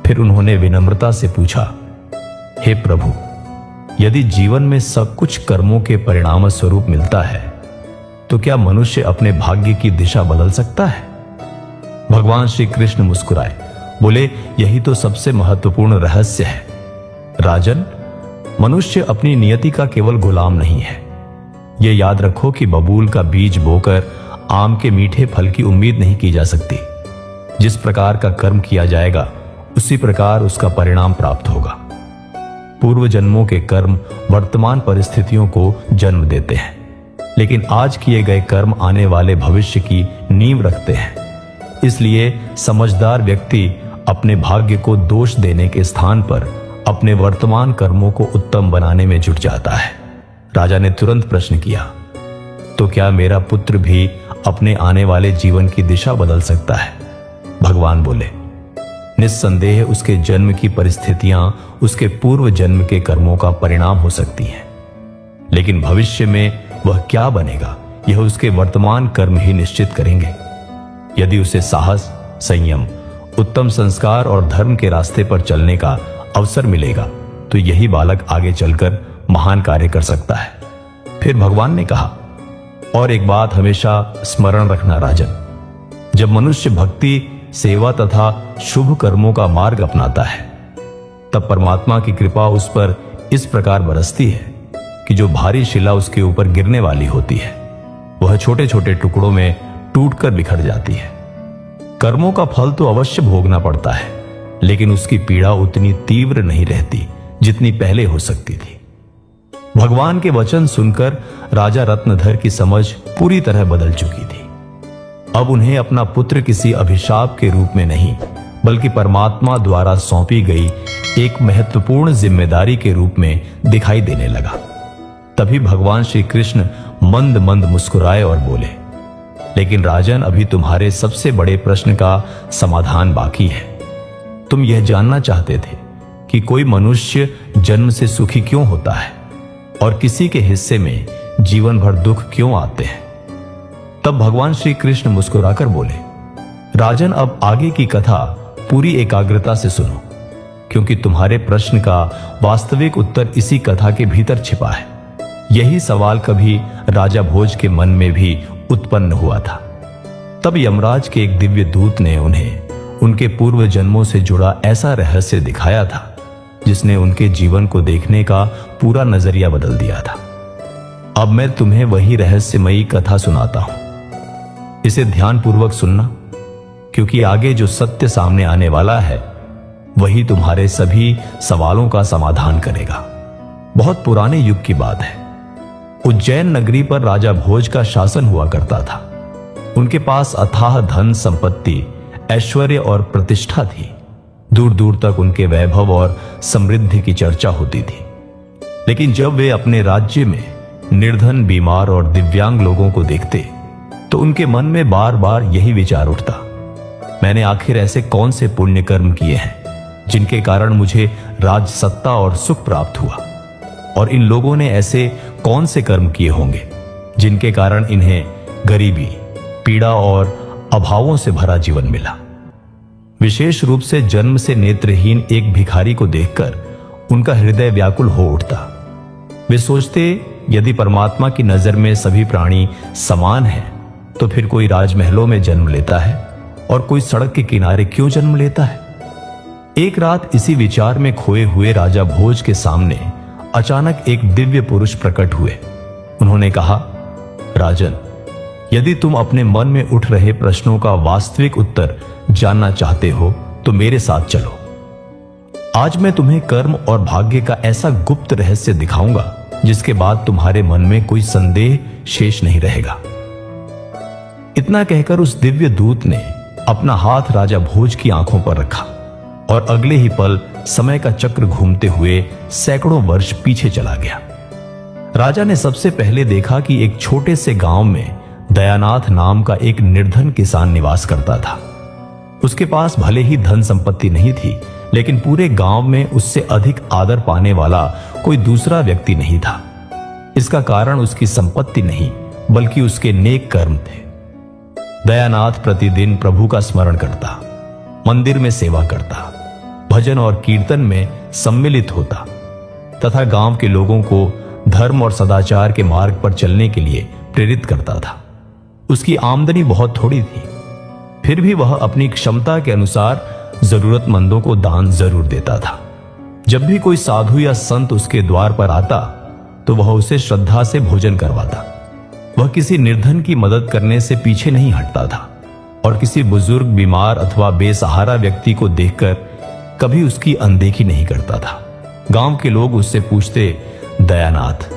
फिर उन्होंने विनम्रता से पूछा, हे प्रभु, यदि जीवन में सब कुछ कर्मों के परिणाम स्वरूप मिलता है तो क्या मनुष्य अपने भाग्य की दिशा बदल सकता है? भगवान श्री कृष्ण मुस्कुराए, बोले, यही तो सबसे महत्वपूर्ण रहस्य है। राजन, मनुष्य अपनी नियति का केवल गुलाम नहीं है। यह याद रखो कि बबूल का बीज बोकर आम के मीठे फल की उम्मीद नहीं की जा सकती। जिस प्रकार का कर्म किया जाएगा उसी प्रकार उसका परिणाम प्राप्त होगा। पूर्व जन्मों के कर्म वर्तमान परिस्थितियों को जन्म देते हैं, लेकिन आज किए गए कर्म आने वाले भविष्य की नींव रखते हैं। इसलिए समझदार व्यक्ति अपने भाग्य को दोष देने के स्थान पर अपने वर्तमान कर्मों को उत्तम बनाने में जुट जाता है। राजा ने तुरंत प्रश्न किया, तो क्या मेरा पुत्र भी अपने आने वाले जीवन की दिशा बदल सकता है? भगवान बोले, निस्संदेह उसके जन्म की परिस्थितियां उसके पूर्व जन्म के कर्मों का परिणाम हो सकती हैं, लेकिन भविष्य में वह क्या बनेगा यह उसके वर्तमान कर्म ही निश्चित करेंगे। यदि उसे साहस, संयम, उत्तम संस्कार और धर्म के रास्ते पर चलने का अवसर मिलेगा तो यही बालक आगे चलकर महान कार्य कर सकता है। फिर भगवान ने कहा, और एक बात हमेशा स्मरण रखना राजन, जब मनुष्य भक्ति, सेवा तथा शुभ कर्मों का मार्ग अपनाता है तब परमात्मा की कृपा उस पर इस प्रकार बरसती है कि जो भारी शिला उसके ऊपर गिरने वाली होती है वह छोटे छोटे टुकड़ों में टूटकर बिखर जाती है। कर्मों का फल तो अवश्य भोगना पड़ता है, लेकिन उसकी पीड़ा उतनी तीव्र नहीं रहती जितनी पहले हो सकती थी। भगवान के वचन सुनकर राजा रत्नधर की समझ पूरी तरह बदल चुकी थी। अब उन्हें अपना पुत्र किसी अभिशाप के रूप में नहीं बल्कि परमात्मा द्वारा सौंपी गई एक महत्वपूर्ण जिम्मेदारी के रूप में दिखाई देने लगा। तभी भगवान श्री कृष्ण मंद मंद मुस्कुराए और बोले, लेकिन राजन, अभी तुम्हारे सबसे बड़े प्रश्न का समाधान बाकी है। तुम यह जानना चाहते थे कि कोई मनुष्य जन्म से सुखी क्यों होता है और किसी के हिस्से में जीवन भर दुख क्यों आते हैं। तब भगवान श्री कृष्ण मुस्कुराकर बोले, राजन, अब आगे की कथा पूरी एकाग्रता से सुनो, क्योंकि तुम्हारे प्रश्न का वास्तविक उत्तर इसी कथा के भीतर छिपा है। यही सवाल कभी राजा भोज के मन में भी उत्पन्न हुआ था। तब यमराज के एक दिव्य दूत ने उन्हें उनके पूर्व जन्मों से जुड़ा ऐसा रहस्य दिखाया था जिसने उनके जीवन को देखने का पूरा नजरिया बदल दिया था। अब मैं तुम्हें वही रहस्यमयी कथा सुनाता हूं। इसे ध्यानपूर्वक सुनना, क्योंकि आगे जो सत्य सामने आने वाला है वही तुम्हारे सभी सवालों का समाधान करेगा। बहुत पुराने युग की बात है। उज्जैन नगरी पर राजा भोज का शासन हुआ करता था। उनके पास अथाह धन संपत्ति, ऐश्वर्य और प्रतिष्ठा थी। दूर दूर तक उनके वैभव और समृद्धि की चर्चा होती थी। लेकिन जब वे अपने राज्य में निर्धन, बीमार और दिव्यांग लोगों को देखते तो उनके मन में बार बार यही विचार उठता, मैंने आखिर ऐसे कौन से पुण्य कर्म किए हैं जिनके कारण मुझे राज सत्ता और सुख प्राप्त हुआ, और इन लोगों ने ऐसे कौन से कर्म किए होंगे जिनके कारण इन्हें गरीबी, पीड़ा और अभावों से भरा जीवन मिला। विशेष रूप से जन्म से नेत्रहीन एक भिखारी को देखकर उनका हृदय व्याकुल हो उठता। वे सोचते, यदि परमात्मा की नजर में सभी प्राणी समान हैं तो फिर कोई राजमहलों में जन्म लेता है और कोई सड़क के किनारे क्यों जन्म लेता है। एक रात इसी विचार में खोए हुए राजा भोज के सामने अचानक एक दिव्य पुरुष प्रकट हुए। उन्होंने कहा, राजन, यदि तुम अपने मन में उठ रहे प्रश्नों का वास्तविक उत्तर जानना चाहते हो तो मेरे साथ चलो। आज मैं तुम्हें कर्म और भाग्य का ऐसा गुप्त रहस्य दिखाऊंगा जिसके बाद तुम्हारे मन में कोई संदेह शेष नहीं रहेगा। इतना कहकर उस दिव्य दूत ने अपना हाथ राजा भोज की आंखों पर रखा और अगले ही पल समय का चक्र घूमते हुए सैकड़ों वर्ष पीछे चला गया। राजा ने सबसे पहले देखा कि एक छोटे से गांव में दयानाथ नाम का एक निर्धन किसान निवास करता था। उसके पास भले ही धन संपत्ति नहीं थी, लेकिन पूरे गांव में उससे अधिक आदर पाने वाला कोई दूसरा व्यक्ति नहीं था। इसका कारण उसकी संपत्ति नहीं बल्कि उसके नेक कर्म थे। दयानाथ प्रतिदिन प्रभु का स्मरण करता, मंदिर में सेवा करता, भजन और कीर्तन में सम्मिलित होता तथा गांव के लोगों को धर्म और सदाचार के मार्ग पर चलने के लिए प्रेरित करता था। उसकी आमदनी बहुत थोड़ी थी, फिर भी वह अपनी क्षमता के अनुसार जरूरतमंदों को दान जरूर देता था। जब भी कोई साधु या संत उसके द्वार पर आता तो वह उसे श्रद्धा से भोजन करवाता। वह किसी निर्धन की मदद करने से पीछे नहीं हटता था और किसी बुजुर्ग, बीमार अथवा बेसहारा व्यक्ति को देखकर कभी उसकी अनदेखी नहीं करता था। गांव के लोग उससे पूछते, दयानाथ,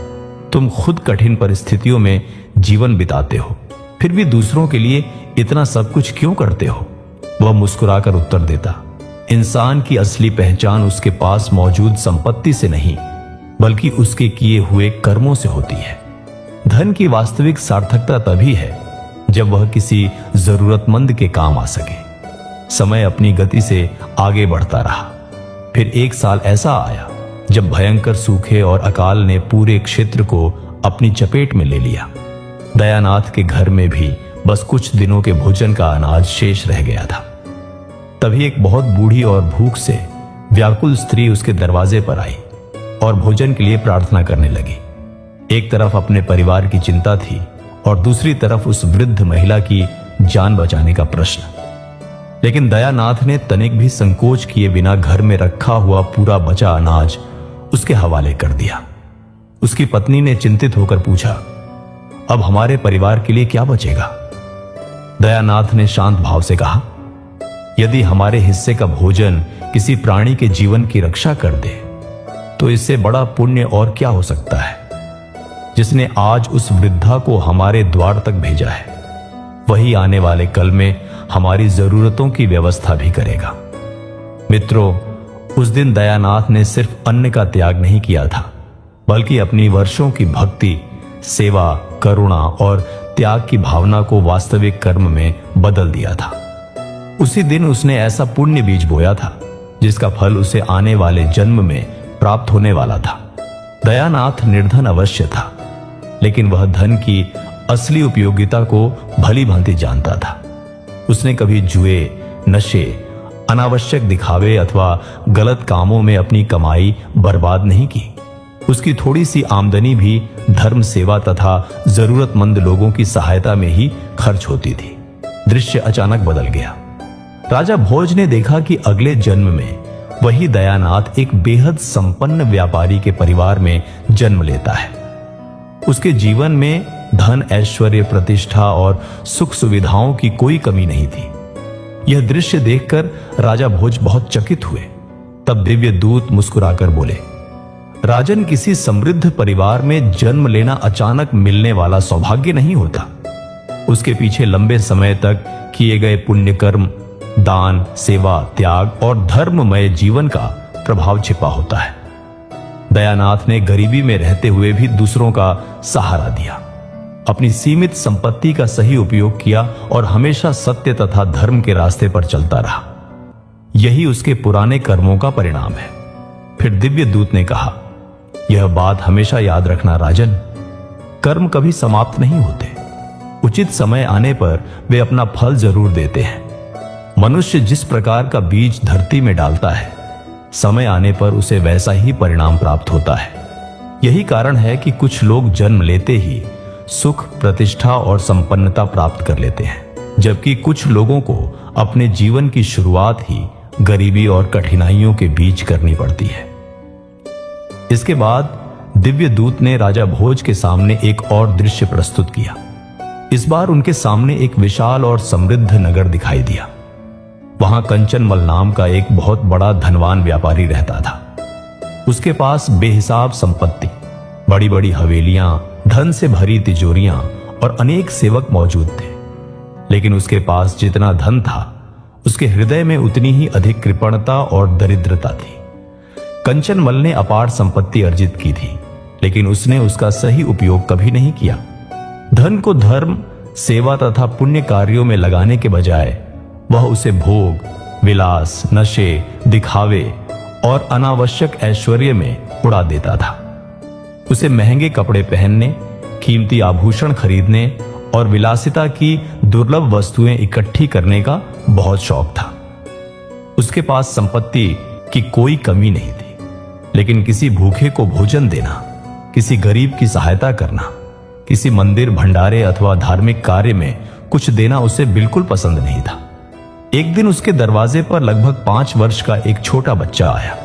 तुम खुद कठिन परिस्थितियों में जीवन बिताते हो, फिर भी दूसरों के लिए इतना सब कुछ क्यों करते हो? वह मुस्कुराकर उत्तर देता, इंसान की असली पहचान उसके पास मौजूद संपत्ति से नहीं बल्कि उसके किए हुए कर्मों से होती है। धन की वास्तविक सार्थकता तभी है जब वह किसी जरूरतमंद के काम आ सके। समय अपनी गति से आगे बढ़ता रहा। फिर एक साल ऐसा आया जब भयंकर सूखे और अकाल ने पूरे क्षेत्र को अपनी चपेट में ले लिया। दयानाथ के घर में भी बस कुछ दिनों के भोजन का अनाज शेष रह गया था। तभी एक बहुत बूढ़ी और भूख से व्याकुल स्त्री उसके दरवाजे पर आई और भोजन के लिए प्रार्थना करने लगी। एक तरफ अपने परिवार की चिंता थी और दूसरी तरफ उस वृद्ध महिला की जान बचाने का प्रश्न। लेकिन दयानाथ ने तनिक भी संकोच किए बिना घर में रखा हुआ पूरा बचा अनाज उसके हवाले कर दिया। उसकी पत्नी ने चिंतित होकर पूछा, अब हमारे परिवार के लिए क्या बचेगा? दयानाथ ने शांत भाव से कहा, यदि हमारे हिस्से का भोजन किसी प्राणी के जीवन की रक्षा कर दे तो इससे बड़ा पुण्य और क्या हो सकता है। जिसने आज उस वृद्धा को हमारे द्वार तक भेजा है वही आने वाले कल में हमारी जरूरतों की व्यवस्था भी करेगा। मित्रों, उस दिन दयानाथ ने सिर्फ अन्न का त्याग नहीं किया था, बल्कि अपनी वर्षों की भक्ति, सेवा, करुणा और त्याग की भावना को वास्तविक कर्म में बदल दिया था। उसी दिन उसने ऐसा पुण्य बीज बोया था जिसका फल उसे आने वाले जन्म में प्राप्त होने वाला था। दयानाथ निर्धन अवश्य था, लेकिन वह धन की असली उपयोगिता को भली भांति जानता था। उसने कभी जुए, नशे, अनावश्यक दिखावे अथवा गलत कामों में अपनी कमाई बर्बाद नहीं की। उसकी थोड़ी सी आमदनी भी धर्म, सेवा तथा जरूरतमंद लोगों की सहायता में ही खर्च होती थी। दृश्य अचानक बदल गया। राजा भोज ने देखा कि अगले जन्म में वही दयानाथ एक बेहद संपन्न व्यापारी के परिवार में जन्म लेता है। उसके जीवन में धन, ऐश्वर्य, प्रतिष्ठा और सुख सुविधाओं की कोई कमी नहीं थी। यह दृश्य देखकर राजा भोज बहुत चकित हुए। तब दिव्य दूत मुस्कुराकर बोले, राजन, किसी समृद्ध परिवार में जन्म लेना अचानक मिलने वाला सौभाग्य नहीं होता। उसके पीछे लंबे समय तक किए गए पुण्य कर्म, दान, सेवा, त्याग और धर्ममय जीवन का प्रभाव छिपा होता है। दयानाथ ने गरीबी में रहते हुए भी दूसरों का सहारा दिया, अपनी सीमित संपत्ति का सही उपयोग किया और हमेशा सत्य तथा धर्म के रास्ते पर चलता रहा। यही उसके पुराने कर्मों का परिणाम है। फिर दिव्य दूत ने कहा, यह बात हमेशा याद रखना राजन, कर्म कभी समाप्त नहीं होते। उचित समय आने पर वे अपना फल जरूर देते हैं। मनुष्य जिस प्रकार का बीज धरती में डालता है, समय आने पर उसे वैसा ही परिणाम प्राप्त होता है। यही कारण है कि कुछ लोग जन्म लेते ही सुख, प्रतिष्ठा और संपन्नता प्राप्त कर लेते हैं, जबकि कुछ लोगों को अपने जीवन की शुरुआत ही गरीबी और कठिनाइयों के बीच करनी पड़ती है। इसके बाद दिव्य दूत ने राजा भोज के सामने एक और दृश्य प्रस्तुत किया। इस बार उनके सामने एक विशाल और समृद्ध नगर दिखाई दिया। वहां कंचनमल नाम का एक बहुत बड़ा धनवान व्यापारी रहता था। उसके पास बेहिसाब संपत्ति, बड़ी बड़ी हवेलियां, धन से भरी तिजोरियां और अनेक सेवक मौजूद थे। लेकिन उसके पास जितना धन था, उसके हृदय में उतनी ही अधिक कृपणता और दरिद्रता थी। कंचनमल ने अपार संपत्ति अर्जित की थी, लेकिन उसने उसका सही उपयोग कभी नहीं किया। धन को धर्म, सेवा तथा पुण्य कार्यों में लगाने के बजाय वह उसे भोग, विलास, नशे, दिखावे और अनावश्यक ऐश्वर्य में उड़ा देता था। उसे महंगे कपड़े पहनने, कीमती आभूषण खरीदने और विलासिता की दुर्लभ वस्तुएं इकट्ठी करने का बहुत शौक था। उसके पास संपत्ति की कोई कमी नहीं थी, लेकिन किसी भूखे को भोजन देना, किसी गरीब की सहायता करना, किसी मंदिर, भंडारे अथवा धार्मिक कार्य में कुछ देना उसे बिल्कुल पसंद नहीं था। एक दिन उसके दरवाजे पर लगभग 5 वर्ष का एक छोटा बच्चा आया।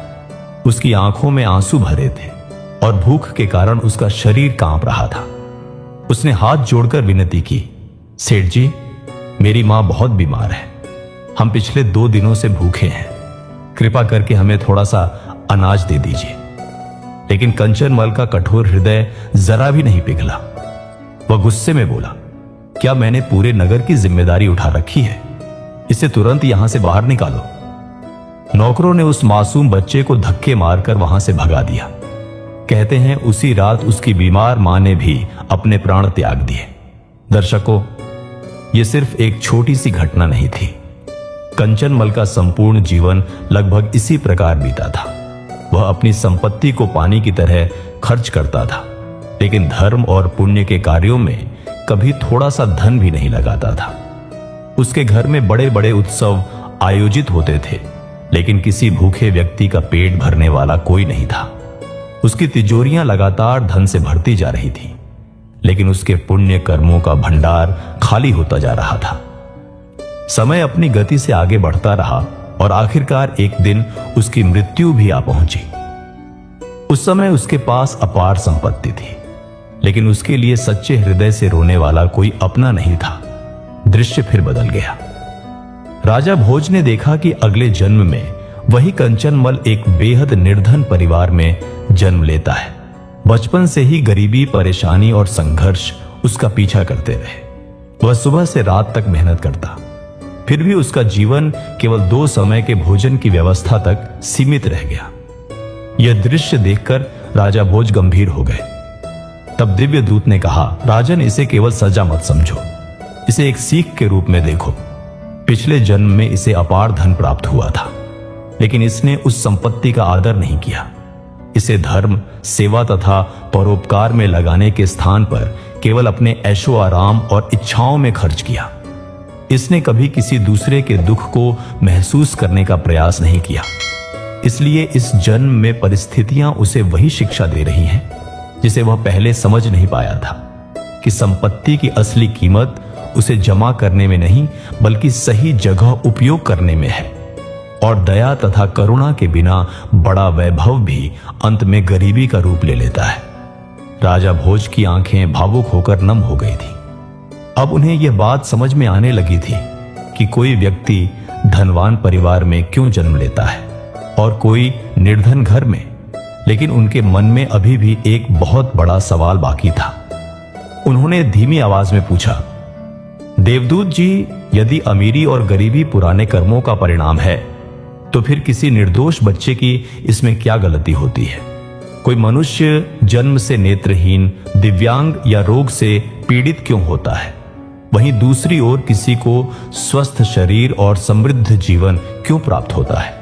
उसकी आंखों में आंसू भरे थे और भूख के कारण उसका शरीर कांप रहा था। उसने हाथ जोड़कर विनती की, सेठ जी, मेरी मां बहुत बीमार है। हम पिछले 2 दिनों से भूखे हैं। कृपा करके हमें थोड़ा सा अनाज दे दीजिए। लेकिन कंचनमल का कठोर हृदय जरा भी नहीं पिघला। वह गुस्से में बोला, क्या मैंने पूरे नगर की जिम्मेदारी उठा रखी है? इसे तुरंत यहां से बाहर निकालो। नौकरों ने उस मासूम बच्चे को धक्के मारकर वहां से भगा दिया। कहते हैं उसी रात उसकी बीमार मां ने भी अपने प्राण त्याग दिए। दर्शकों, यह सिर्फ एक छोटी सी घटना नहीं थी। कंचनमल का संपूर्ण जीवन लगभग इसी प्रकार बीता था। वह अपनी संपत्ति को पानी की तरह खर्च करता था, लेकिन धर्म और पुण्य के कार्यों में कभी थोड़ा सा धन भी नहीं लगाता था। उसके घर में बड़े बड़े उत्सव आयोजित होते थे, लेकिन किसी भूखे व्यक्ति का पेट भरने वाला कोई नहीं था। उसकी तिजोरियां लगातार धन से भरती जा रही थी, लेकिन उसके पुण्य कर्मों का भंडार खाली होता जा रहा था। समय अपनी गति से आगे बढ़ता रहा और आखिरकार एक दिन उसकी मृत्यु भी आ पहुंची। उस समय उसके पास अपार संपत्ति थी, लेकिन उसके लिए सच्चे हृदय से रोने वाला कोई अपना नहीं था। दृश्य फिर बदल गया। राजा भोज ने देखा कि अगले जन्म में वही कंचनमल एक बेहद निर्धन परिवार में जन्म लेता है। बचपन से ही गरीबी, परेशानी और संघर्ष उसका पीछा करते रहे। वह सुबह से रात तक मेहनत करता, फिर भी उसका जीवन केवल 2 समय के भोजन की व्यवस्था तक सीमित रह गया। यह दृश्य देखकर राजा भोज गंभीर हो गए। तब दिव्य दूत ने कहा, राजन, इसे केवल सजा मत समझो, इसे एक सीख के रूप में देखो। पिछले जन्म में इसे अपार धन प्राप्त हुआ था, लेकिन इसने उस संपत्ति का आदर नहीं किया। इसे धर्म, सेवा तथा परोपकार में लगाने के स्थान पर केवल अपने ऐशो आराम और इच्छाओं में खर्च किया। इसने कभी किसी दूसरे के दुख को महसूस करने का प्रयास नहीं किया। इसलिए इस जन्म में परिस्थितियां उसे वही शिक्षा दे रही हैं जिसे वह पहले समझ नहीं पाया था, कि संपत्ति की असली कीमत उसे जमा करने में नहीं, बल्कि सही जगह उपयोग करने में है। और दया तथा करुणा के बिना बड़ा वैभव भी अंत में गरीबी का रूप ले लेता है। राजा भोज की आंखें भावुक होकर नम हो गई थी। अब उन्हें यह बात समझ में आने लगी थी कि कोई व्यक्ति धनवान परिवार में क्यों जन्म लेता है और कोई निर्धन घर में। लेकिन उनके मन में अभी भी एक बहुत बड़ा सवाल बाकी था। उन्होंने धीमी आवाज में पूछा, देवदूत जी, यदि अमीरी और गरीबी पुराने कर्मों का परिणाम है, तो फिर किसी निर्दोष बच्चे की इसमें क्या गलती होती है? कोई मनुष्य जन्म से नेत्रहीन, दिव्यांग या रोग से पीड़ित क्यों होता है? वहीं दूसरी ओर किसी को स्वस्थ शरीर और समृद्ध जीवन क्यों प्राप्त होता है?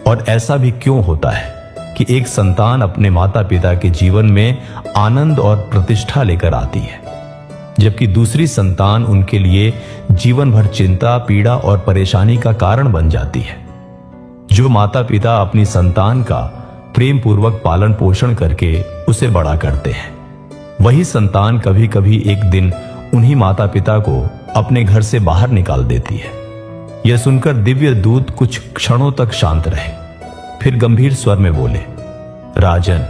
और ऐसा भी क्यों होता है कि एक संतान अपने माता पिता के जीवन में आनंद और प्रतिष्ठा लेकर आती है, जबकि दूसरी संतान उनके लिए जीवन भर चिंता, पीड़ा और परेशानी का कारण बन जाती है। जो माता पिता अपनी संतान का प्रेम पूर्वक पालन पोषण करके उसे बड़ा करते हैं, वही संतान कभी कभी एक दिन उन्हीं माता पिता को अपने घर से बाहर निकाल देती है। यह सुनकर दिव्य दूत कुछ क्षणों तक शांत रहे, फिर गंभीर स्वर में बोले, राजन,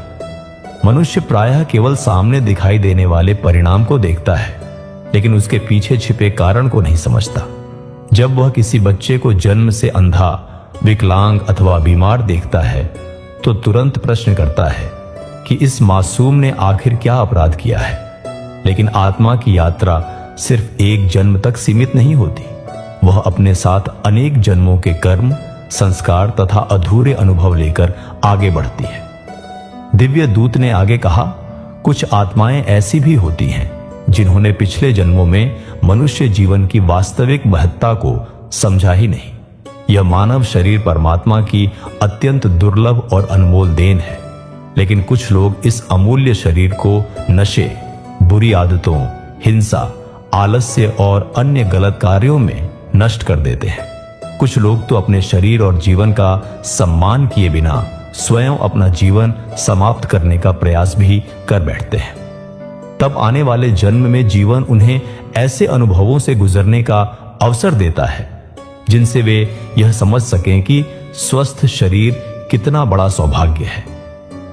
मनुष्य प्रायः केवल सामने दिखाई देने वाले परिणाम को देखता है, लेकिन उसके पीछे छिपे कारण को नहीं समझता। जब वह किसी बच्चे को जन्म से अंधा, विकलांग अथवा बीमार देखता है, तो तुरंत प्रश्न करता है कि इस मासूम ने आखिर क्या अपराध किया है। लेकिन आत्मा की यात्रा सिर्फ एक जन्म तक सीमित नहीं होती। वह अपने साथ अनेक जन्मों के कर्म, संस्कार तथा अधूरे अनुभव लेकर आगे बढ़ती है। दिव्य दूत ने आगे कहा, कुछ आत्माएं ऐसी भी होती हैं जिन्होंने पिछले जन्मों में मनुष्य जीवन की वास्तविक महत्ता को समझा ही नहीं। यह मानव शरीर परमात्मा की अत्यंत दुर्लभ और अनमोल देन है, लेकिन कुछ लोग इस अमूल्य शरीर को नशे, बुरी आदतों, हिंसा, आलस्य और अन्य गलत कार्यों में नष्ट कर देते हैं। कुछ लोग तो अपने शरीर और जीवन का सम्मान किए बिना स्वयं अपना जीवन समाप्त करने का प्रयास भी कर बैठते हैं। तब आने वाले जन्म में जीवन उन्हें ऐसे अनुभवों से गुजरने का अवसर देता है जिनसे वे यह समझ सकें कि स्वस्थ शरीर कितना बड़ा सौभाग्य है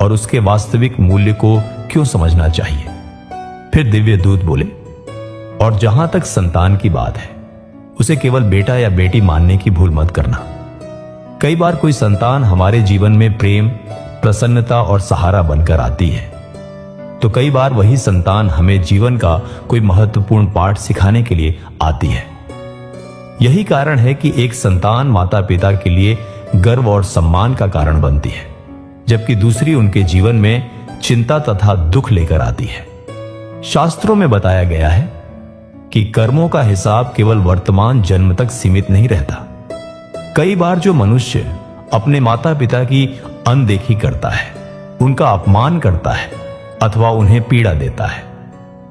और उसके वास्तविक मूल्य को क्यों समझना चाहिए। फिर दिव्य दूत बोले, और जहां तक संतान की बात है, उसे केवल बेटा या बेटी मानने की भूल मत करना। कई बार कोई संतान हमारे जीवन में प्रेम, प्रसन्नता और सहारा बनकर आती है, तो कई बार वही संतान हमें जीवन का कोई महत्वपूर्ण पाठ सिखाने के लिए आती है। यही कारण है कि एक संतान माता पिता के लिए गर्व और सम्मान का कारण बनती है, जबकि दूसरी उनके जीवन में चिंता तथा दुख लेकर आती है। शास्त्रों में बताया गया है कि कर्मों का हिसाब केवल वर्तमान जन्म तक सीमित नहीं रहता। कई बार जो मनुष्य अपने माता पिता की अनदेखी करता है, उनका अपमान करता है अथवा उन्हें पीड़ा देता है,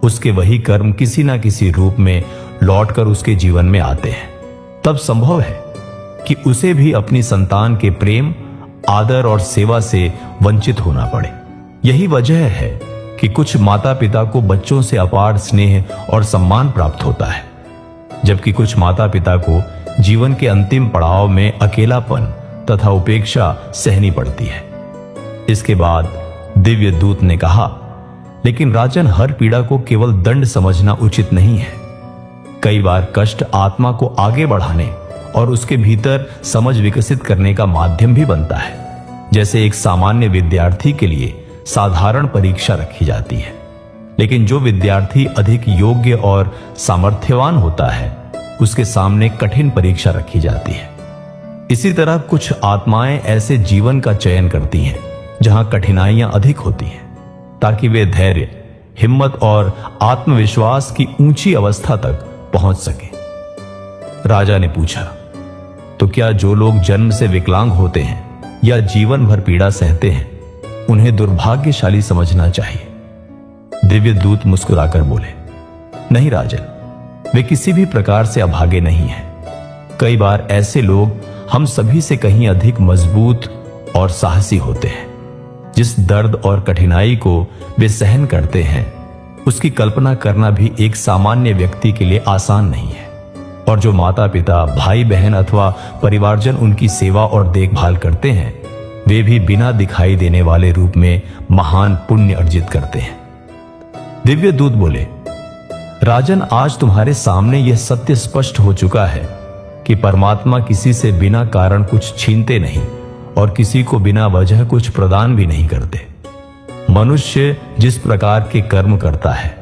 उसके वही कर्म किसी ना किसी रूप में लौटकर उसके जीवन में आते हैं। तब संभव है कि उसे भी अपनी संतान के प्रेम, आदर और सेवा से वंचित होना पड़े। यही वजह है कि कुछ माता पिता को बच्चों से अपार स्नेह और सम्मान प्राप्त होता है, जबकि कुछ माता पिता को जीवन के अंतिम पड़ाव में अकेलापन तथा उपेक्षा सहनी पड़ती है। इसके बाद दिव्य दूत ने कहा, लेकिन राजन, हर पीड़ा को केवल दंड समझना उचित नहीं है। कई बार कष्ट आत्मा को आगे बढ़ाने और उसके भीतर समझ विकसित करने का माध्यम भी बनता है। जैसे एक सामान्य विद्यार्थी के लिए साधारण परीक्षा रखी जाती है, लेकिन जो विद्यार्थी अधिक योग्य और सामर्थ्यवान होता है उसके सामने कठिन परीक्षा रखी जाती है। इसी तरह कुछ आत्माएं ऐसे जीवन का चयन करती हैं जहां कठिनाइयां अधिक होती हैं, ताकि वे धैर्य, हिम्मत और आत्मविश्वास की ऊंची अवस्था तक पहुंच सके। राजा ने पूछा, तो क्या जो लोग जन्म से विकलांग होते हैं या जीवन भर पीड़ा सहते हैं उन्हें दुर्भाग्यशाली समझना चाहिए? दिव्य दूत मुस्कुराकर बोले, नहीं राजन, वे किसी भी प्रकार से अभागे नहीं हैं। कई बार ऐसे लोग हम सभी से कहीं अधिक मजबूत और साहसी होते हैं। जिस दर्द और कठिनाई को वे सहन करते हैं उसकी कल्पना करना भी एक सामान्य व्यक्ति के लिए आसान नहीं है। और जो माता पिता, भाई बहन अथवा परिवारजन उनकी सेवा और देखभाल करते हैं, वे भी बिना दिखाई देने वाले रूप में महान पुण्य अर्जित करते हैं। दिव्य दूत बोले, राजन, आज तुम्हारे सामने यह सत्य स्पष्ट हो चुका है कि परमात्मा किसी से बिना कारण कुछ छीनते नहीं और किसी को बिना वजह कुछ प्रदान भी नहीं करते। मनुष्य जिस प्रकार के कर्म करता है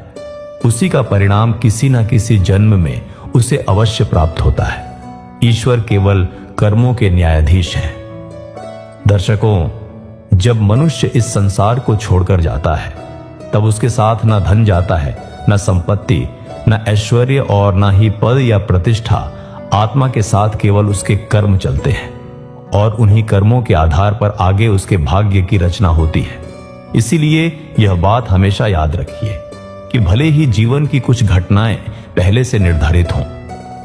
उसी का परिणाम किसी न किसी जन्म में उसे अवश्य प्राप्त होता है। ईश्वर केवल कर्मों के न्यायाधीश हैं। दर्शकों, जब मनुष्य इस संसार को छोड़कर जाता है तब उसके साथ न धन जाता है, न संपत्ति, न ऐश्वर्य और न ही पद या प्रतिष्ठा। आत्मा के साथ केवल उसके कर्म चलते हैं और उन्हीं कर्मों के आधार पर आगे उसके भाग्य की रचना होती है। इसीलिए यह बात हमेशा याद रखिए कि भले ही जीवन की कुछ घटनाएं पहले से निर्धारित हों,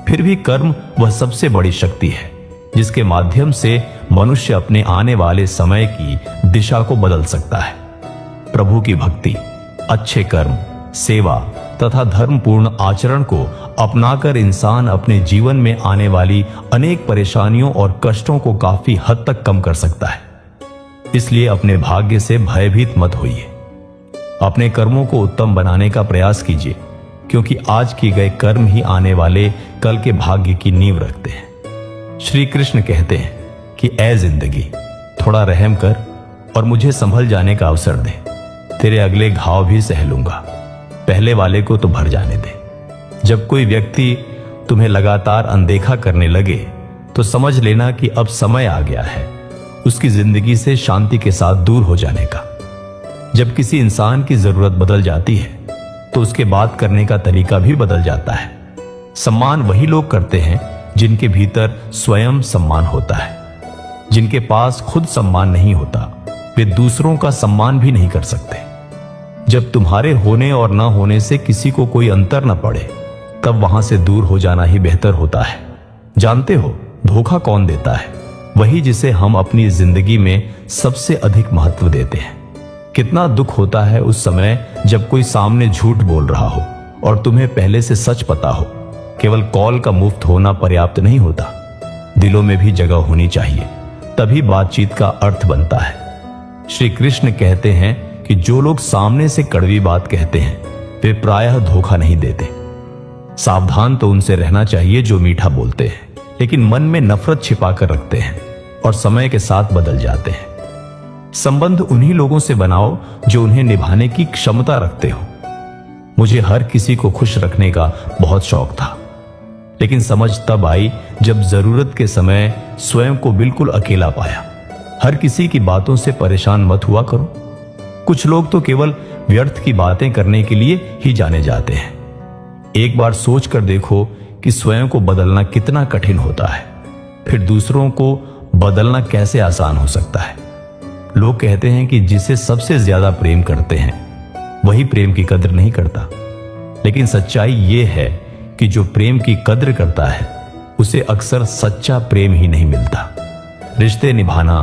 फिर भी कर्म वह सबसे बड़ी शक्ति है जिसके माध्यम से मनुष्य अपने आने वाले समय की दिशा को बदल सकता है। प्रभु की भक्ति, अच्छे कर्म, सेवा तथा धर्मपूर्ण आचरण को अपनाकर इंसान अपने जीवन में आने वाली अनेक परेशानियों और कष्टों को काफी हद तक कम कर सकता है। इसलिए अपने भाग्य से भयभीत मत होइए। अपने कर्मों को उत्तम बनाने का प्रयास कीजिए, क्योंकि आज किए गए कर्म ही आने वाले कल के भाग्य की नींव रखते हैं। श्री कृष्ण कहते हैं कि ऐ जिंदगी, थोड़ा रहम कर और मुझे संभल जाने का अवसर दे। तेरे अगले घाव भी सह लूंगा, पहले वाले को तो भर जाने दे। जब कोई व्यक्ति तुम्हें लगातार अनदेखा करने लगे तो समझ लेना कि अब समय आ गया है उसकी जिंदगी से शांति के साथ दूर हो जाने का। जब किसी इंसान की जरूरत बदल जाती है तो उसके बात करने का तरीका भी बदल जाता है। सम्मान वही लोग करते हैं जिनके भीतर स्वयं सम्मान होता है। जिनके पास खुद सम्मान नहीं होता वे दूसरों का सम्मान भी नहीं कर सकते। जब तुम्हारे होने और न होने से किसी को कोई अंतर न पड़े तब वहां से दूर हो जाना ही बेहतर होता है। जानते हो धोखा कौन देता है? वही जिसे हम अपनी जिंदगी में सबसे अधिक महत्व देते हैं। कितना दुख होता है उस समय जब कोई सामने झूठ बोल रहा हो और तुम्हें पहले से सच पता हो। केवल कॉल का मुफ्त होना पर्याप्त नहीं होता, दिलों में भी जगह होनी चाहिए, तभी बातचीत का अर्थ बनता है। श्री कृष्ण कहते हैं कि जो लोग सामने से कड़वी बात कहते हैं वे प्रायः धोखा नहीं देते। सावधान तो उनसे रहना चाहिए जो मीठा बोलते हैं लेकिन मन में नफरत छिपा कर रखते हैं और समय के साथ बदल जाते हैं। संबंध उन्हीं लोगों से बनाओ जो उन्हें निभाने की क्षमता रखते हो। मुझे हर किसी को खुश रखने का बहुत शौक था, लेकिन समझ तब आई जब जरूरत के समय स्वयं को बिल्कुल अकेला पाया। हर किसी की बातों से परेशान मत हुआ करो। कुछ लोग तो केवल व्यर्थ की बातें करने के लिए ही जाने जाते हैं। एक बार सोच कर देखो कि स्वयं को बदलना कितना कठिन होता है, फिर दूसरों को बदलना कैसे आसान हो सकता है। लोग कहते हैं कि जिसे सबसे ज्यादा प्रेम करते हैं वही प्रेम की कद्र नहीं करता। लेकिन सच्चाई यह है कि जो प्रेम की कद्र करता है उसे अक्सर सच्चा प्रेम ही नहीं मिलता। रिश्ते निभाना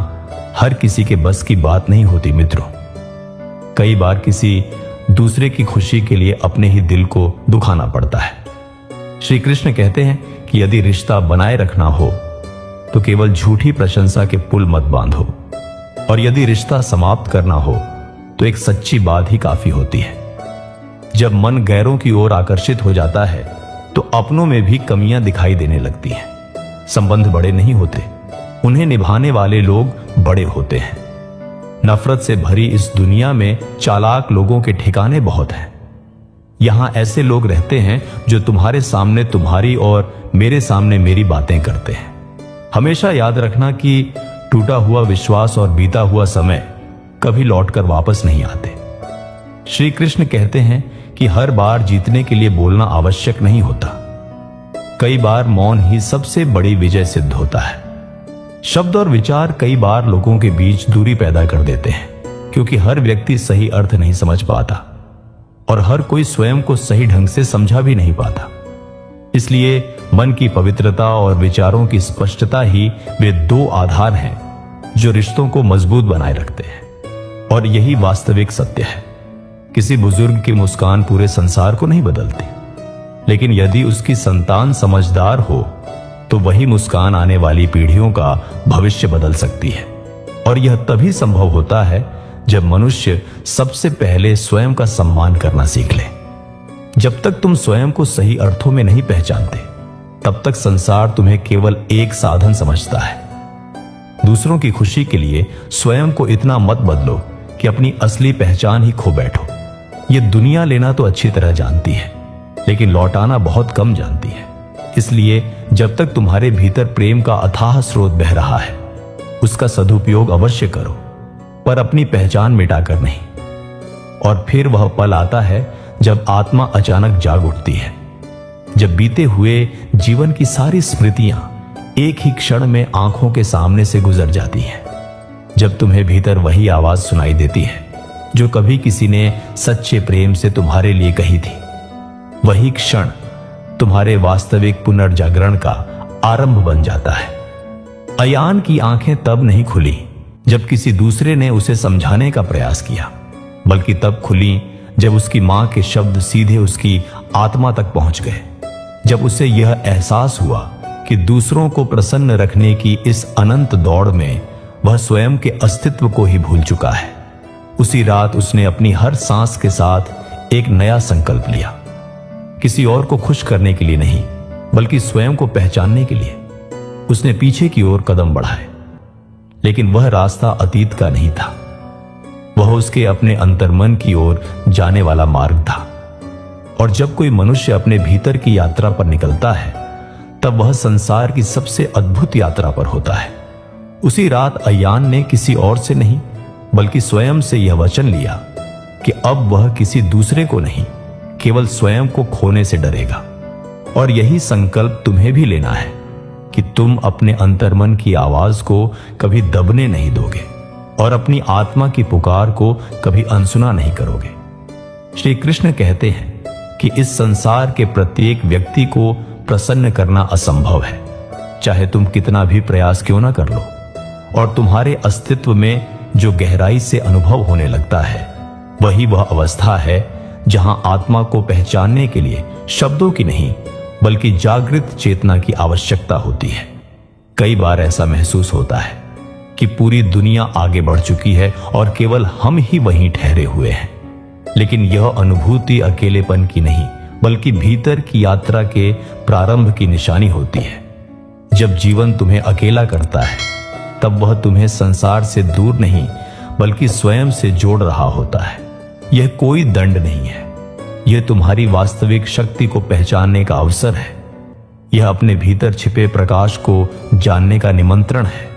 हर किसी के बस की बात नहीं होती मित्रों। कई बार किसी दूसरे की खुशी के लिए अपने ही दिल को दुखाना पड़ता है। श्री कृष्ण कहते हैं कि यदि रिश्ता बनाए रखना हो तो केवल झूठी प्रशंसा के पुल मत बांधो, और यदि रिश्ता समाप्त करना हो तो एक सच्ची बात ही काफी होती है। जब मन गैरों की ओर आकर्षित हो जाता है तो अपनों में भी कमियां दिखाई देने लगती हैं। संबंध बड़े नहीं होते, उन्हें निभाने वाले लोग बड़े होते हैं। नफरत से भरी इस दुनिया में चालाक लोगों के ठिकाने बहुत हैं। यहां ऐसे लोग रहते हैं जो तुम्हारे सामने तुम्हारी और मेरे सामने मेरी बातें करते हैं। हमेशा याद रखना कि टूटा हुआ विश्वास और बीता हुआ समय कभी लौटकर वापस नहीं आते। श्री कृष्ण कहते हैं कि हर बार जीतने के लिए बोलना आवश्यक नहीं होता। कई बार मौन ही सबसे बड़ी विजय सिद्ध होता है। शब्द और विचार कई बार लोगों के बीच दूरी पैदा कर देते हैं, क्योंकि हर व्यक्ति सही अर्थ नहीं समझ पाता और हर कोई स्वयं को सही ढंग से समझा भी नहीं पाता। इसलिए मन की पवित्रता और विचारों की स्पष्टता ही वे दो आधार हैं जो रिश्तों को मजबूत बनाए रखते हैं। और यही वास्तविक सत्य है। किसी बुजुर्ग की मुस्कान पूरे संसार को नहीं बदलती, लेकिन यदि उसकी संतान समझदार हो तो वही मुस्कान आने वाली पीढ़ियों का भविष्य बदल सकती है। और यह तभी संभव होता है जब मनुष्य सबसे पहले स्वयं का सम्मान करना सीख ले। जब तक तुम स्वयं को सही अर्थों में नहीं पहचानते, तब तक संसार तुम्हें केवल एक साधन समझता है। दूसरों की खुशी के लिए स्वयं को इतना मत बदलो कि अपनी असली पहचान ही खो बैठो। यह दुनिया लेना तो अच्छी तरह जानती है, लेकिन लौटाना बहुत कम जानती है। इसलिए जब तक तुम्हारे भीतर प्रेम का अथाह स्रोत बह रहा है, उसका सदुपयोग अवश्य करो, पर अपनी पहचान मिटाकर नहीं। और फिर वह पल आता है जब आत्मा अचानक जाग उठती है, जब बीते हुए जीवन की सारी स्मृतियां एक ही क्षण में आंखों के सामने से गुजर जाती हैं, जब तुम्हें भीतर वही आवाज सुनाई देती है जो कभी किसी ने सच्चे प्रेम से तुम्हारे लिए कही थी। वही क्षण तुम्हारे वास्तविक पुनर्जागरण का आरंभ बन जाता है। अयान की आंखें तब नहीं खुली जब किसी दूसरे ने उसे समझाने का प्रयास किया, बल्कि तब खुली जब उसकी मां के शब्द सीधे उसकी आत्मा तक पहुंच गए। जब उसे यह एहसास हुआ कि दूसरों को प्रसन्न रखने की इस अनंत दौड़ में वह स्वयं के अस्तित्व को ही भूल चुका है। उसी रात उसने अपनी हर सांस के साथ एक नया संकल्प लिया, किसी और को खुश करने के लिए नहीं, बल्कि स्वयं को पहचानने के लिए। उसने पीछे की ओर कदम बढ़ाए, लेकिन वह रास्ता अतीत का नहीं था, वह उसके अपने अंतर्मन की ओर जाने वाला मार्ग था। और जब कोई मनुष्य अपने भीतर की यात्रा पर निकलता है, तब वह संसार की सबसे अद्भुत यात्रा पर होता है। उसी रात अयान ने किसी और से नहीं, बल्कि स्वयं से यह वचन लिया कि अब वह किसी दूसरे को नहीं, केवल स्वयं को खोने से डरेगा। और यही संकल्प तुम्हें भी लेना है कि तुम अपने अंतर्मन की आवाज को कभी दबने नहीं दोगे और अपनी आत्मा की पुकार को कभी अनसुना नहीं करोगे। श्री कृष्ण कहते हैं कि इस संसार के प्रत्येक व्यक्ति को प्रसन्न करना असंभव है, चाहे तुम कितना भी प्रयास क्यों ना कर लो। और तुम्हारे अस्तित्व में जो गहराई से अनुभव होने लगता है, वही वह अवस्था है जहां आत्मा को पहचानने के लिए शब्दों की नहीं, बल्कि जागृत चेतना की आवश्यकता होती है। कई बार ऐसा महसूस होता है कि पूरी दुनिया आगे बढ़ चुकी है और केवल हम ही वहीं ठहरे हुए हैं। लेकिन यह अनुभूति अकेलेपन की नहीं, बल्कि भीतर की यात्रा के प्रारंभ की निशानी होती है। जब जीवन तुम्हें अकेला करता है, तब वह तुम्हें संसार से दूर नहीं, बल्कि स्वयं से जोड़ रहा होता है। यह कोई दंड नहीं है, यह तुम्हारी वास्तविक शक्ति को पहचानने का अवसर है। यह अपने भीतर छिपे प्रकाश को जानने का निमंत्रण है।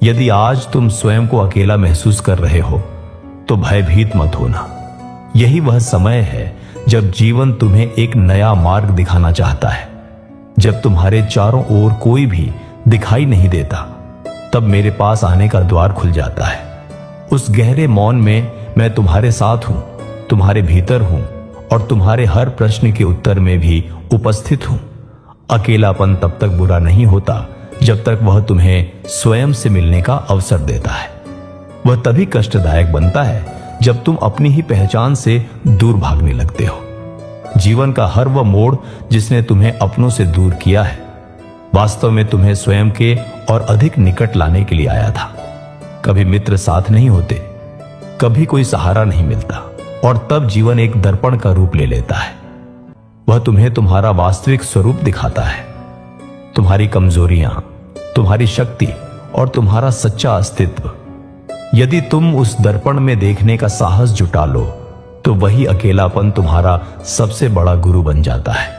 यदि आज तुम स्वयं को अकेला महसूस कर रहे हो, तो भयभीत मत होना। यही वह समय है जब जीवन तुम्हें एक नया मार्ग दिखाना चाहता है। जब तुम्हारे चारों ओर कोई भी दिखाई नहीं देता, तब मेरे पास आने का द्वार खुल जाता है। उस गहरे मौन में मैं तुम्हारे साथ हूं, तुम्हारे भीतर हूं और तुम्हारे हर प्रश्न के उत्तर में भी उपस्थित हूं। अकेलापन तब तक बुरा नहीं होता जब तक वह तुम्हें स्वयं से मिलने का अवसर देता है। वह तभी कष्टदायक बनता है जब तुम अपनी ही पहचान से दूर भागने लगते हो। जीवन का हर वह मोड़ जिसने तुम्हें अपनों से दूर किया है, वास्तव में तुम्हें स्वयं के और अधिक निकट लाने के लिए आया था। कभी मित्र साथ नहीं होते, कभी कोई सहारा नहीं मिलता, और तब जीवन एक दर्पण का रूप ले लेता है। वह तुम्हें तुम्हारा वास्तविक स्वरूप दिखाता है, तुम्हारी कमजोरियां, तुम्हारी शक्ति और तुम्हारा सच्चा अस्तित्व। यदि तुम उस दर्पण में देखने का साहस जुटा लो तो वही अकेलापन तुम्हारा सबसे बड़ा गुरु बन जाता है।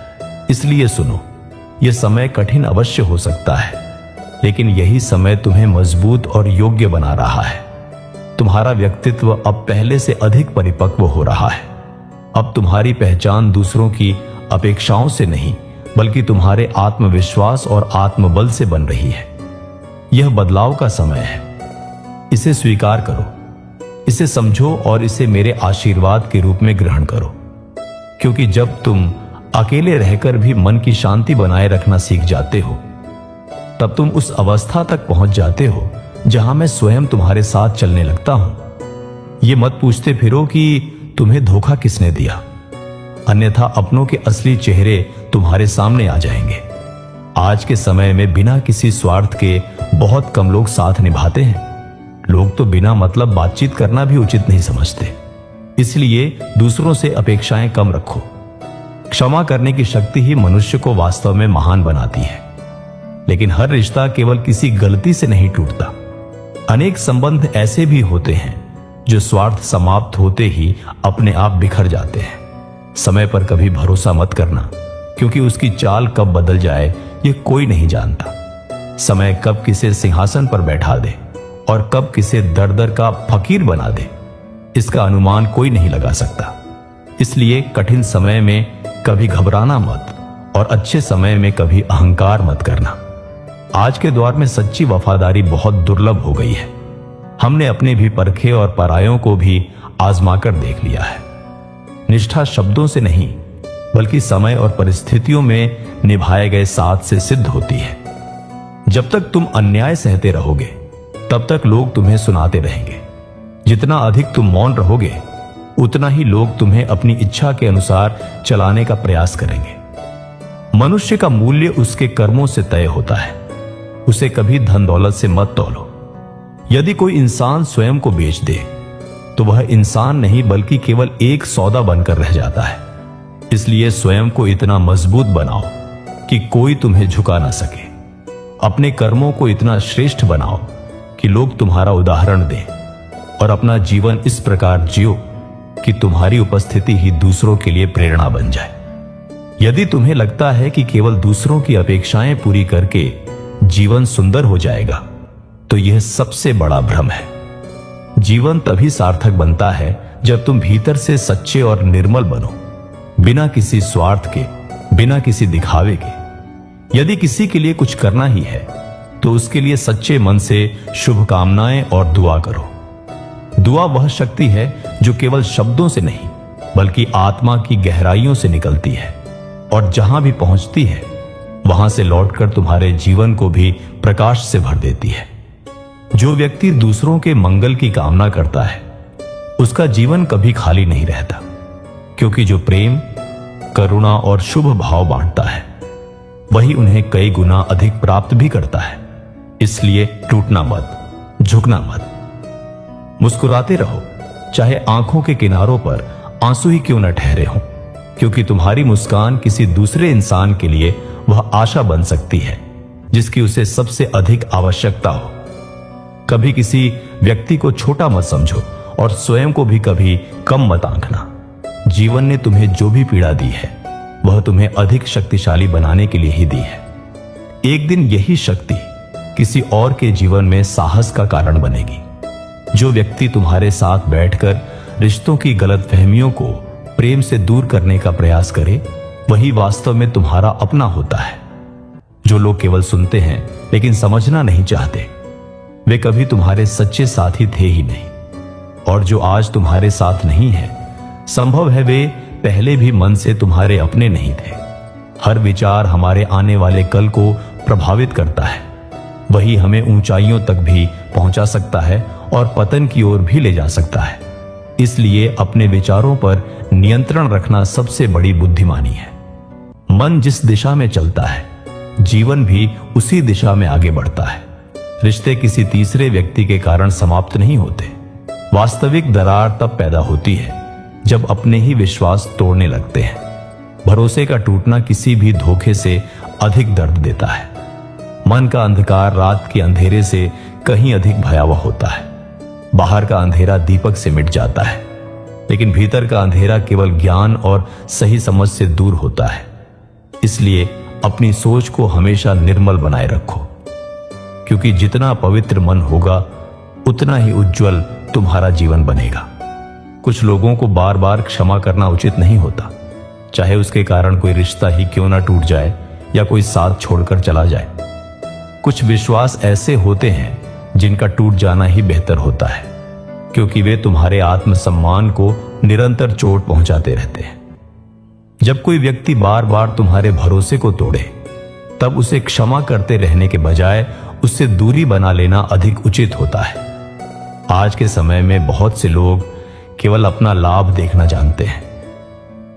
इसलिए सुनो, यह समय कठिन अवश्य हो सकता है, लेकिन यही समय तुम्हें मजबूत और योग्य बना रहा है। तुम्हारा व्यक्तित्व अब पहले से अधिक परिपक्व हो रहा है। अब तुम्हारी पहचान दूसरों की अपेक्षाओं से नहीं, बल्कि तुम्हारे आत्मविश्वास और आत्मबल से बन रही है। यह बदलाव का समय है। इसे स्वीकार करो, इसे समझो और इसे मेरे आशीर्वाद के रूप में ग्रहण करो। क्योंकि जब तुम अकेले रहकर भी मन की शांति बनाए रखना सीख जाते हो, तब तुम उस अवस्था तक पहुंच जाते हो जहां मैं स्वयं तुम्हारे साथ चलने लगता हूं। यह मत पूछते फिरो कि तुम्हें धोखा किसने दिया, अन्यथा अपनों के असली चेहरे तुम्हारे सामने आ जाएंगे। आज के समय में बिना किसी स्वार्थ के बहुत कम लोग साथ निभाते हैं। लोग तो बिना मतलब बातचीत करना भी उचित नहीं समझते। इसलिए दूसरों से अपेक्षाएं कम रखो। क्षमा करने की शक्ति ही मनुष्य को वास्तव में महान बनाती है। लेकिन हर रिश्ता केवल किसी गलती से नहीं टूटता। अनेक संबंध ऐसे भी होते हैं जो स्वार्थ समाप्त होते ही अपने आप बिखर जाते हैं। समय पर कभी भरोसा मत करना, क्योंकि उसकी चाल कब बदल जाए ये कोई नहीं जानता। समय कब किसे सिंहासन पर बैठा दे और कब किसे दर दर का फकीर बना दे, इसका अनुमान कोई नहीं लगा सकता। इसलिए कठिन समय में कभी घबराना मत और अच्छे समय में कभी अहंकार मत करना। आज के दौर में सच्ची वफादारी बहुत दुर्लभ हो गई है। हमने अपने भी परखे और परायों को भी आजमा कर देख लिया है। निष्ठा शब्दों से नहीं, बल्कि समय और परिस्थितियों में निभाए गए साथ से सिद्ध होती है। जब तक तुम अन्याय सहते रहोगे, तब तक लोग तुम्हें सुनाते रहेंगे। जितना अधिक तुम मौन रहोगे, उतना ही लोग तुम्हें अपनी इच्छा के अनुसार चलाने का प्रयास करेंगे। मनुष्य का मूल्य उसके कर्मों से तय होता है। उसे कभी धन दौलत से मत तौलो। यदि कोई इंसान स्वयं को बेच दे, तो वह इंसान नहीं बल्कि केवल एक सौदा बनकर रह जाता है। इसलिए स्वयं को इतना मजबूत बनाओ कि कोई तुम्हें झुका ना सके। अपने कर्मों को इतना श्रेष्ठ बनाओ कि लोग तुम्हारा उदाहरण दें, और अपना जीवन इस प्रकार जियो कि तुम्हारी उपस्थिति ही दूसरों के लिए प्रेरणा बन जाए। यदि तुम्हें लगता है कि केवल दूसरों की अपेक्षाएं पूरी करके जीवन सुंदर हो जाएगा, तो यह सबसे बड़ा भ्रम है। जीवन तभी सार्थक बनता है जब तुम भीतर से सच्चे और निर्मल बनो, बिना किसी स्वार्थ के, बिना किसी दिखावे के। यदि किसी के लिए कुछ करना ही है, तो उसके लिए सच्चे मन से शुभकामनाएं और दुआ करो। दुआ वह शक्ति है जो केवल शब्दों से नहीं, बल्कि आत्मा की गहराइयों से निकलती है, और जहां भी पहुंचती है, वहां से लौटकर तुम्हारे जीवन को भी प्रकाश से भर देती है। जो व्यक्ति दूसरों के मंगल की कामना करता है, उसका जीवन कभी खाली नहीं रहता, क्योंकि जो प्रेम, करुणा और शुभ भाव बांटता है, वही उन्हें कई गुना अधिक प्राप्त भी करता है। इसलिए टूटना मत, झुकना मत। मुस्कुराते रहो, चाहे आंखों के किनारों पर आंसू ही क्यों न ठहरे हों, क्योंकि तुम्हारी मुस्कान किसी दूसरे इंसान के लिए वह आशा बन सकती है जिसकी उसे सबसे अधिक आवश्यकता हो। कभी किसी व्यक्ति को छोटा मत समझो और स्वयं को भी कभी कम मत आंकना। जीवन ने तुम्हें जो भी पीड़ा दी है, वह तुम्हें अधिक शक्तिशाली बनाने के लिए ही दी है। एक दिन यही शक्ति किसी और के जीवन में साहस का कारण बनेगी। जो व्यक्ति तुम्हारे साथ बैठकर रिश्तों की गलतफहमियों को प्रेम से दूर करने का प्रयास करे, वही वास्तव में तुम्हारा अपना होता है। जो लोग केवल सुनते हैं लेकिन समझना नहीं चाहते, वे कभी तुम्हारे सच्चे साथी थे ही नहीं। और जो आज तुम्हारे साथ नहीं है, संभव है वे पहले भी मन से तुम्हारे अपने नहीं थे। हर विचार हमारे आने वाले कल को प्रभावित करता है। वही हमें ऊंचाइयों तक भी पहुंचा सकता है और पतन की ओर भी ले जा सकता है। इसलिए अपने विचारों पर नियंत्रण रखना सबसे बड़ी बुद्धिमानी है। मन जिस दिशा में चलता है, जीवन भी उसी दिशा में आगे बढ़ता है। रिश्ते किसी तीसरे व्यक्ति के कारण समाप्त नहीं होते। वास्तविक दरार तब पैदा होती है जब अपने ही विश्वास तोड़ने लगते हैं। भरोसे का टूटना किसी भी धोखे से अधिक दर्द देता है। मन का अंधकार रात के अंधेरे से कहीं अधिक भयावह होता है। बाहर का अंधेरा दीपक से मिट जाता है, लेकिन भीतर का अंधेरा केवल ज्ञान और सही समझ से दूर होता है। इसलिए अपनी सोच को हमेशा निर्मल बनाए रखो, क्योंकि जितना पवित्र मन होगा उतना ही उज्जवल तुम्हारा जीवन बनेगा। कुछ लोगों को बार बार क्षमा करना उचित नहीं होता, चाहे उसके कारण कोई रिश्ता ही क्यों ना टूट जाए या कोई साथ छोड़कर चला जाए। कुछ विश्वास ऐसे होते हैं जिनका टूट जाना ही बेहतर होता है, क्योंकि वे तुम्हारे आत्मसम्मान को निरंतर चोट पहुंचाते रहते हैं। जब कोई व्यक्ति बार बार तुम्हारे भरोसे को तोड़े, तब उसे क्षमा करते रहने के बजाय उससे दूरी बना लेना अधिक उचित होता है। आज के समय में बहुत से लोग केवल अपना लाभ देखना जानते हैं।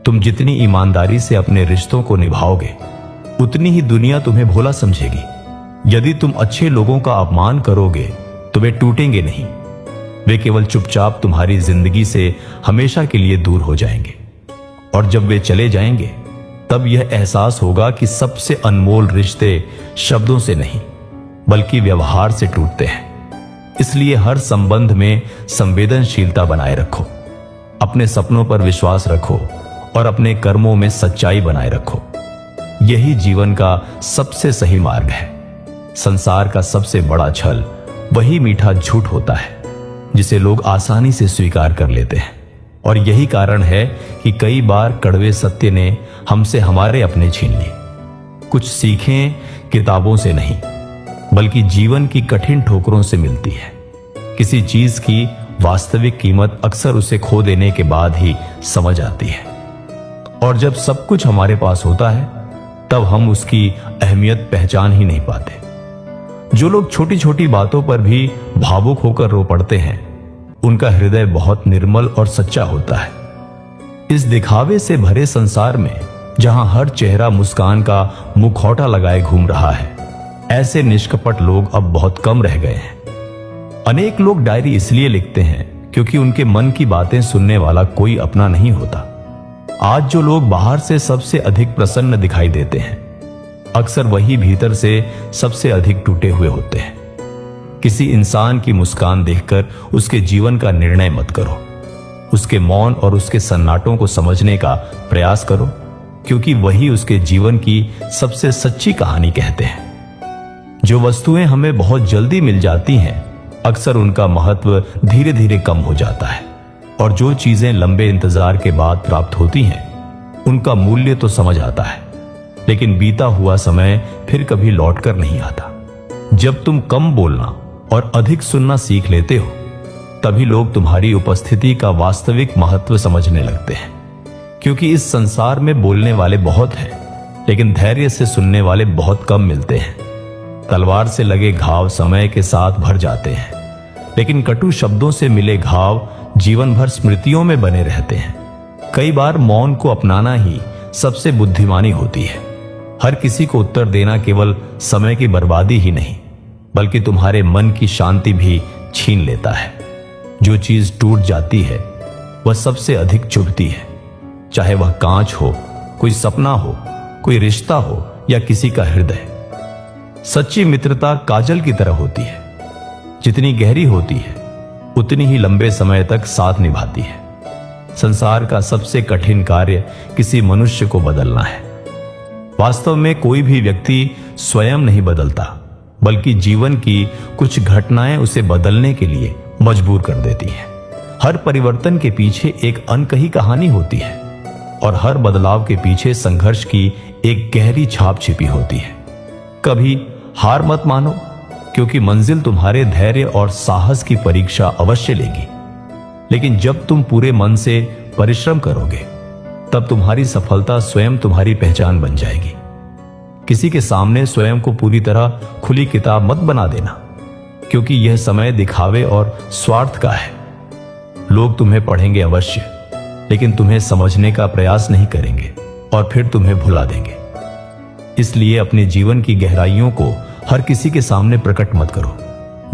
तुम जितनी ईमानदारी से अपने रिश्तों को निभाओगे, उतनी ही दुनिया तुम्हें भोला समझेगी। यदि तुम अच्छे लोगों का अपमान करोगे तो वे टूटेंगे नहीं, वे केवल चुपचाप तुम्हारी जिंदगी से हमेशा के लिए दूर हो जाएंगे। और जब वे चले जाएंगे, तब यह एहसास होगा कि सबसे अनमोल रिश्ते शब्दों से नहीं बल्कि व्यवहार से टूटते हैं। इसलिए हर संबंध में संवेदनशीलता बनाए रखो, अपने सपनों पर विश्वास रखो और अपने कर्मों में सच्चाई बनाए रखो। यही जीवन का सबसे सही मार्ग है। संसार का सबसे बड़ा छल वही मीठा झूठ होता है जिसे लोग आसानी से स्वीकार कर लेते हैं। और यही कारण है कि कई बार कड़वे सत्य ने हमसे हमारे अपने छीन लिए। कुछ सीखें किताबों से नहीं, बल्कि जीवन की कठिन ठोकरों से मिलती है। किसी चीज की वास्तविक कीमत अक्सर उसे खो देने के बाद ही समझ आती है। और जब सब कुछ हमारे पास होता है, तब हम उसकी अहमियत पहचान ही नहीं पाते। जो लोग छोटी छोटी बातों पर भी भावुक होकर रो पड़ते हैं, उनका हृदय बहुत निर्मल और सच्चा होता है। इस दिखावे से भरे संसार में, जहां हर चेहरा मुस्कान का मुखौटा लगाए घूम रहा है, ऐसे निष्कपट लोग अब बहुत कम रह गए हैं। अनेक लोग डायरी इसलिए लिखते हैं क्योंकि उनके मन की बातें सुनने वाला कोई अपना नहीं होता। आज जो लोग बाहर से सबसे अधिक प्रसन्न दिखाई देते हैं, अक्सर वही भीतर से सबसे अधिक टूटे हुए होते हैं। किसी इंसान की मुस्कान देखकर उसके जीवन का निर्णय मत करो। उसके मौन और उसके सन्नाटों को समझने का प्रयास करो, क्योंकि वही उसके जीवन की सबसे सच्ची कहानी कहते हैं। जो वस्तुएं हमें बहुत जल्दी मिल जाती हैं, अक्सर उनका महत्व धीरे धीरे कम हो जाता है। और जो चीजें लंबे इंतजार के बाद प्राप्त होती हैं, उनका मूल्य तो समझ आता है, लेकिन बीता हुआ समय फिर कभी लौट कर नहीं आता। जब तुम कम बोलना और अधिक सुनना सीख लेते हो, तभी लोग तुम्हारी उपस्थिति का वास्तविक महत्व समझने लगते हैं। क्योंकि इस संसार में बोलने वाले बहुत हैं, लेकिन धैर्य से सुनने वाले बहुत कम मिलते हैं। तलवार से लगे घाव समय के साथ भर जाते हैं, लेकिन कटु शब्दों से मिले घाव जीवन भर स्मृतियों में बने रहते हैं। कई बार मौन को अपनाना ही सबसे बुद्धिमानी होती है। हर किसी को उत्तर देना केवल समय की बर्बादी ही नहीं, बल्कि तुम्हारे मन की शांति भी छीन लेता है। जो चीज टूट जाती है, वह सबसे अधिक चुभती है। चाहे वह कांच हो, कोई सपना हो, कोई रिश्ता हो या किसी का हृदय। सच्ची मित्रता काजल की तरह होती है। जितनी गहरी होती है, उतनी ही लंबे समय तक साथ निभाती है। संसार का सबसे कठिन कार्य किसी मनुष्य को बदलना है। वास्तव में कोई भी व्यक्ति स्वयं नहीं बदलता, बल्कि जीवन की कुछ घटनाएं उसे बदलने के लिए मजबूर कर देती हैं। हर परिवर्तन के पीछे एक अनकही कहानी होती है, और हर बदलाव के पीछे संघर्ष की एक गहरी छाप छिपी होती है। कभी हार मत मानो, क्योंकि मंजिल तुम्हारे धैर्य और साहस की परीक्षा अवश्य लेगी। लेकिन जब तुम पूरे मन से परिश्रम करोगे, तब तुम्हारी सफलता स्वयं तुम्हारी पहचान बन जाएगी। किसी के सामने स्वयं को पूरी तरह खुली किताब मत बना देना, क्योंकि यह समय दिखावे और स्वार्थ का है। लोग तुम्हें पढ़ेंगे अवश्य, लेकिन तुम्हें समझने का प्रयास नहीं करेंगे और फिर तुम्हें भुला देंगे। इसलिए अपने जीवन की गहराइयों को हर किसी के सामने प्रकट मत करो।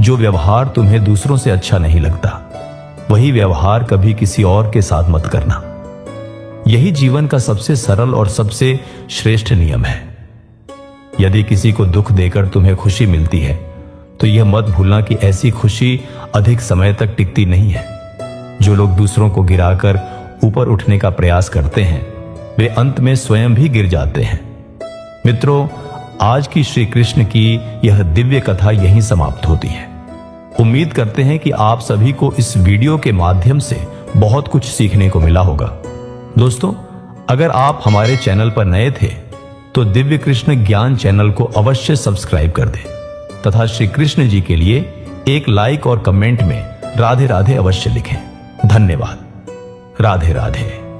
जो व्यवहार तुम्हें दूसरों से अच्छा नहीं लगता, वही व्यवहार कभी किसी और के साथ मत करना। यही जीवन का सबसे सरल और सबसे श्रेष्ठ नियम है। यदि किसी को दुख देकर तुम्हें खुशी मिलती है, तो यह मत भूलना कि ऐसी खुशी अधिक समय तक टिकती नहीं है। जो लोग दूसरों को गिराकर ऊपर उठने का प्रयास करते हैं, वे अंत में स्वयं भी गिर जाते हैं। मित्रों, आज की श्री कृष्ण की यह दिव्य कथा यहीं समाप्त होती है। उम्मीद करते हैं कि आप सभी को इस वीडियो के माध्यम से बहुत कुछ सीखने को मिला होगा। दोस्तों, अगर आप हमारे चैनल पर नए थे तो दिव्य कृष्ण ज्ञान चैनल को अवश्य सब्सक्राइब कर दें तथा श्री कृष्ण जी के लिए एक लाइक और कमेंट में राधे राधे अवश्य लिखें। धन्यवाद। राधे राधे।